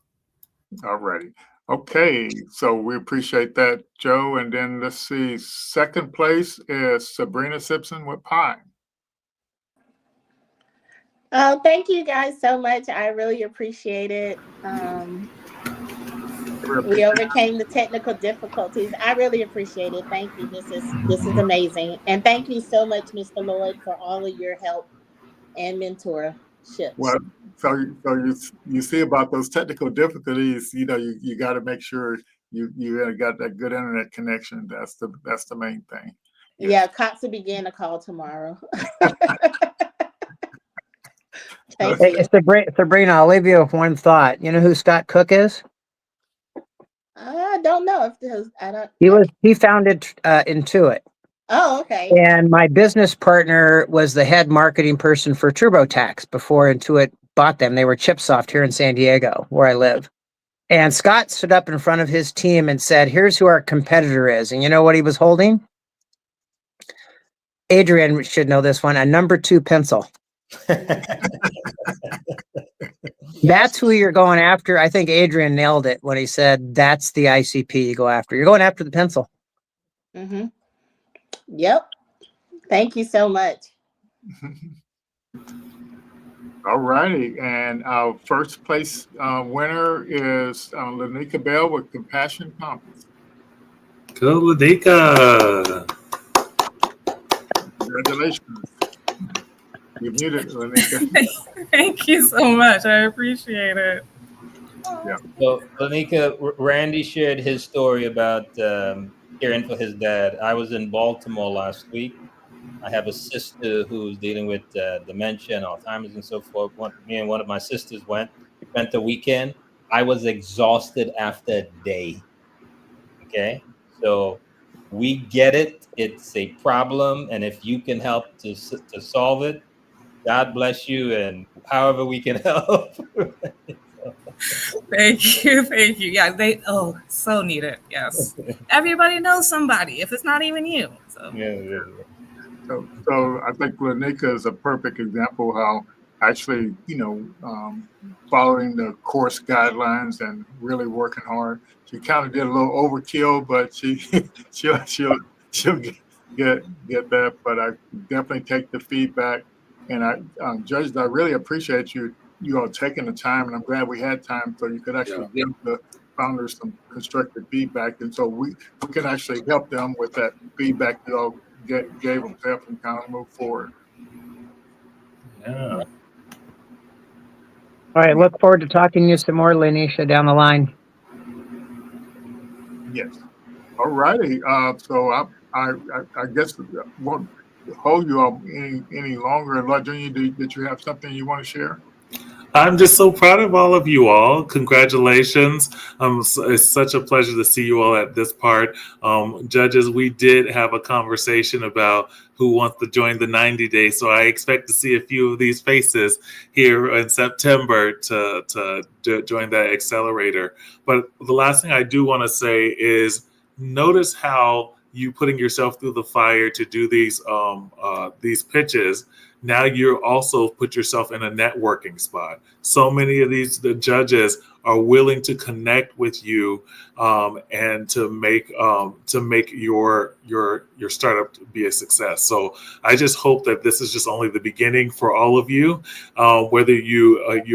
All righty. Okay, so we appreciate that, Joe. And then let's see, second place is Sabrina Simpson with Pine. Oh, thank you guys so much. I really appreciate it. We overcame the technical difficulties. I really appreciate it. Thank you. This is amazing. And thank you so much, Mr. Lloyd, for all of your help and mentorship. Well, so you see about those technical difficulties, you got to make sure you got that good internet connection. That's the main thing. Yeah, Cox will begin a call tomorrow. Thank you. Sabrina, I'll leave you with one thought. You know who Scott Cook is? I don't know if He founded Intuit. Oh, okay. And my business partner was the head marketing person for TurboTax before Intuit bought them. They were ChipSoft here in San Diego, where I live. And Scott stood up in front of his team and said, "Here's who our competitor is." And you know what he was holding? Adrian should know this one, a number 2 pencil. That's who you're going after. I think Adrian nailed it when he said that's the ICP you go after. You're going after the pencil. Mm-hmm. Yep. Thank you so much. All righty. And our first place winner is Lanika Bell with Compassion Compass. Go, Lanika. Congratulations. You're muted, Lanika. Thank you so much. I appreciate it. Yeah. So, Lanika, Randy shared his story about caring for his dad. I was in Baltimore last week. I have a sister who's dealing with dementia and Alzheimer's and so forth. Me and one of my sisters spent the weekend. I was exhausted after a day. Okay, so we get it. It's a problem, and if you can help to solve it, God bless you, and however we can help. Thank you. Yeah, so need it. Yes, everybody knows somebody. If it's not even you, so. Yeah. So I think Lanika is a perfect example how actually, following the course guidelines and really working hard. She kind of did a little overkill, but she'll get that. But I definitely take the feedback, and judges, I really appreciate you all taking the time, and I'm glad we had time so you could actually give the founders some constructive feedback, and so we can actually help them with that feedback you all gave them to help them kind of move forward. Yeah. All right, look forward to talking to you some more, Lanisha, down the line. Yes. All righty. So I guess won't hold you up any longer. Virginia, did you have something you want to share? I'm just so proud of all of you all. Congratulations. It's such a pleasure to see you all at this part. Judges, we did have a conversation about who wants to join the 90 days. So I expect to see a few of these faces here in September to join that accelerator. But the last thing I do want to say is notice how you putting yourself through the fire to do these pitches. Now you're also put yourself in a networking spot. So many of the judges are willing to connect with you and to make your startup be a success. So I just hope that this is just only the beginning for all of you. Whether you're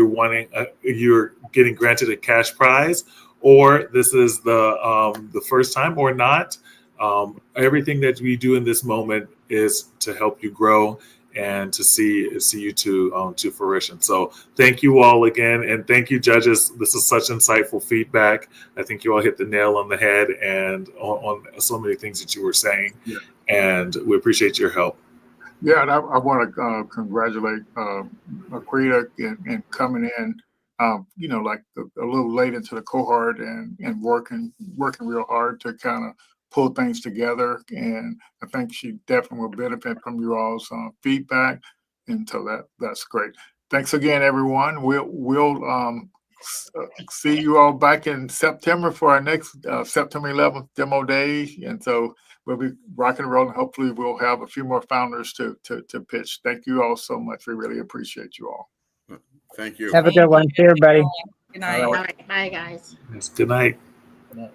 getting granted a cash prize, or this is the first time or not. everything that we do in this moment is to help you grow and to see you to fruition. So thank you all again, and thank you, judges. This is such insightful feedback. I think you all hit the nail on the head and on so many things that you were saying, and we appreciate your help. Yeah, and I want to congratulate Marquita in coming in, like a little late into the cohort and working real hard to kind of pull things together. And I think she definitely will benefit from you all's feedback. And so that's great. Thanks again, everyone. We'll see you all back in September for our next September 11th demo day. And so we'll be rocking and rolling. Hopefully we'll have a few more founders to pitch. Thank you all so much. We really appreciate you all. Thank you. Have a good one. See everybody. Good night. All right. Bye, guys. Yes, good night. Good night.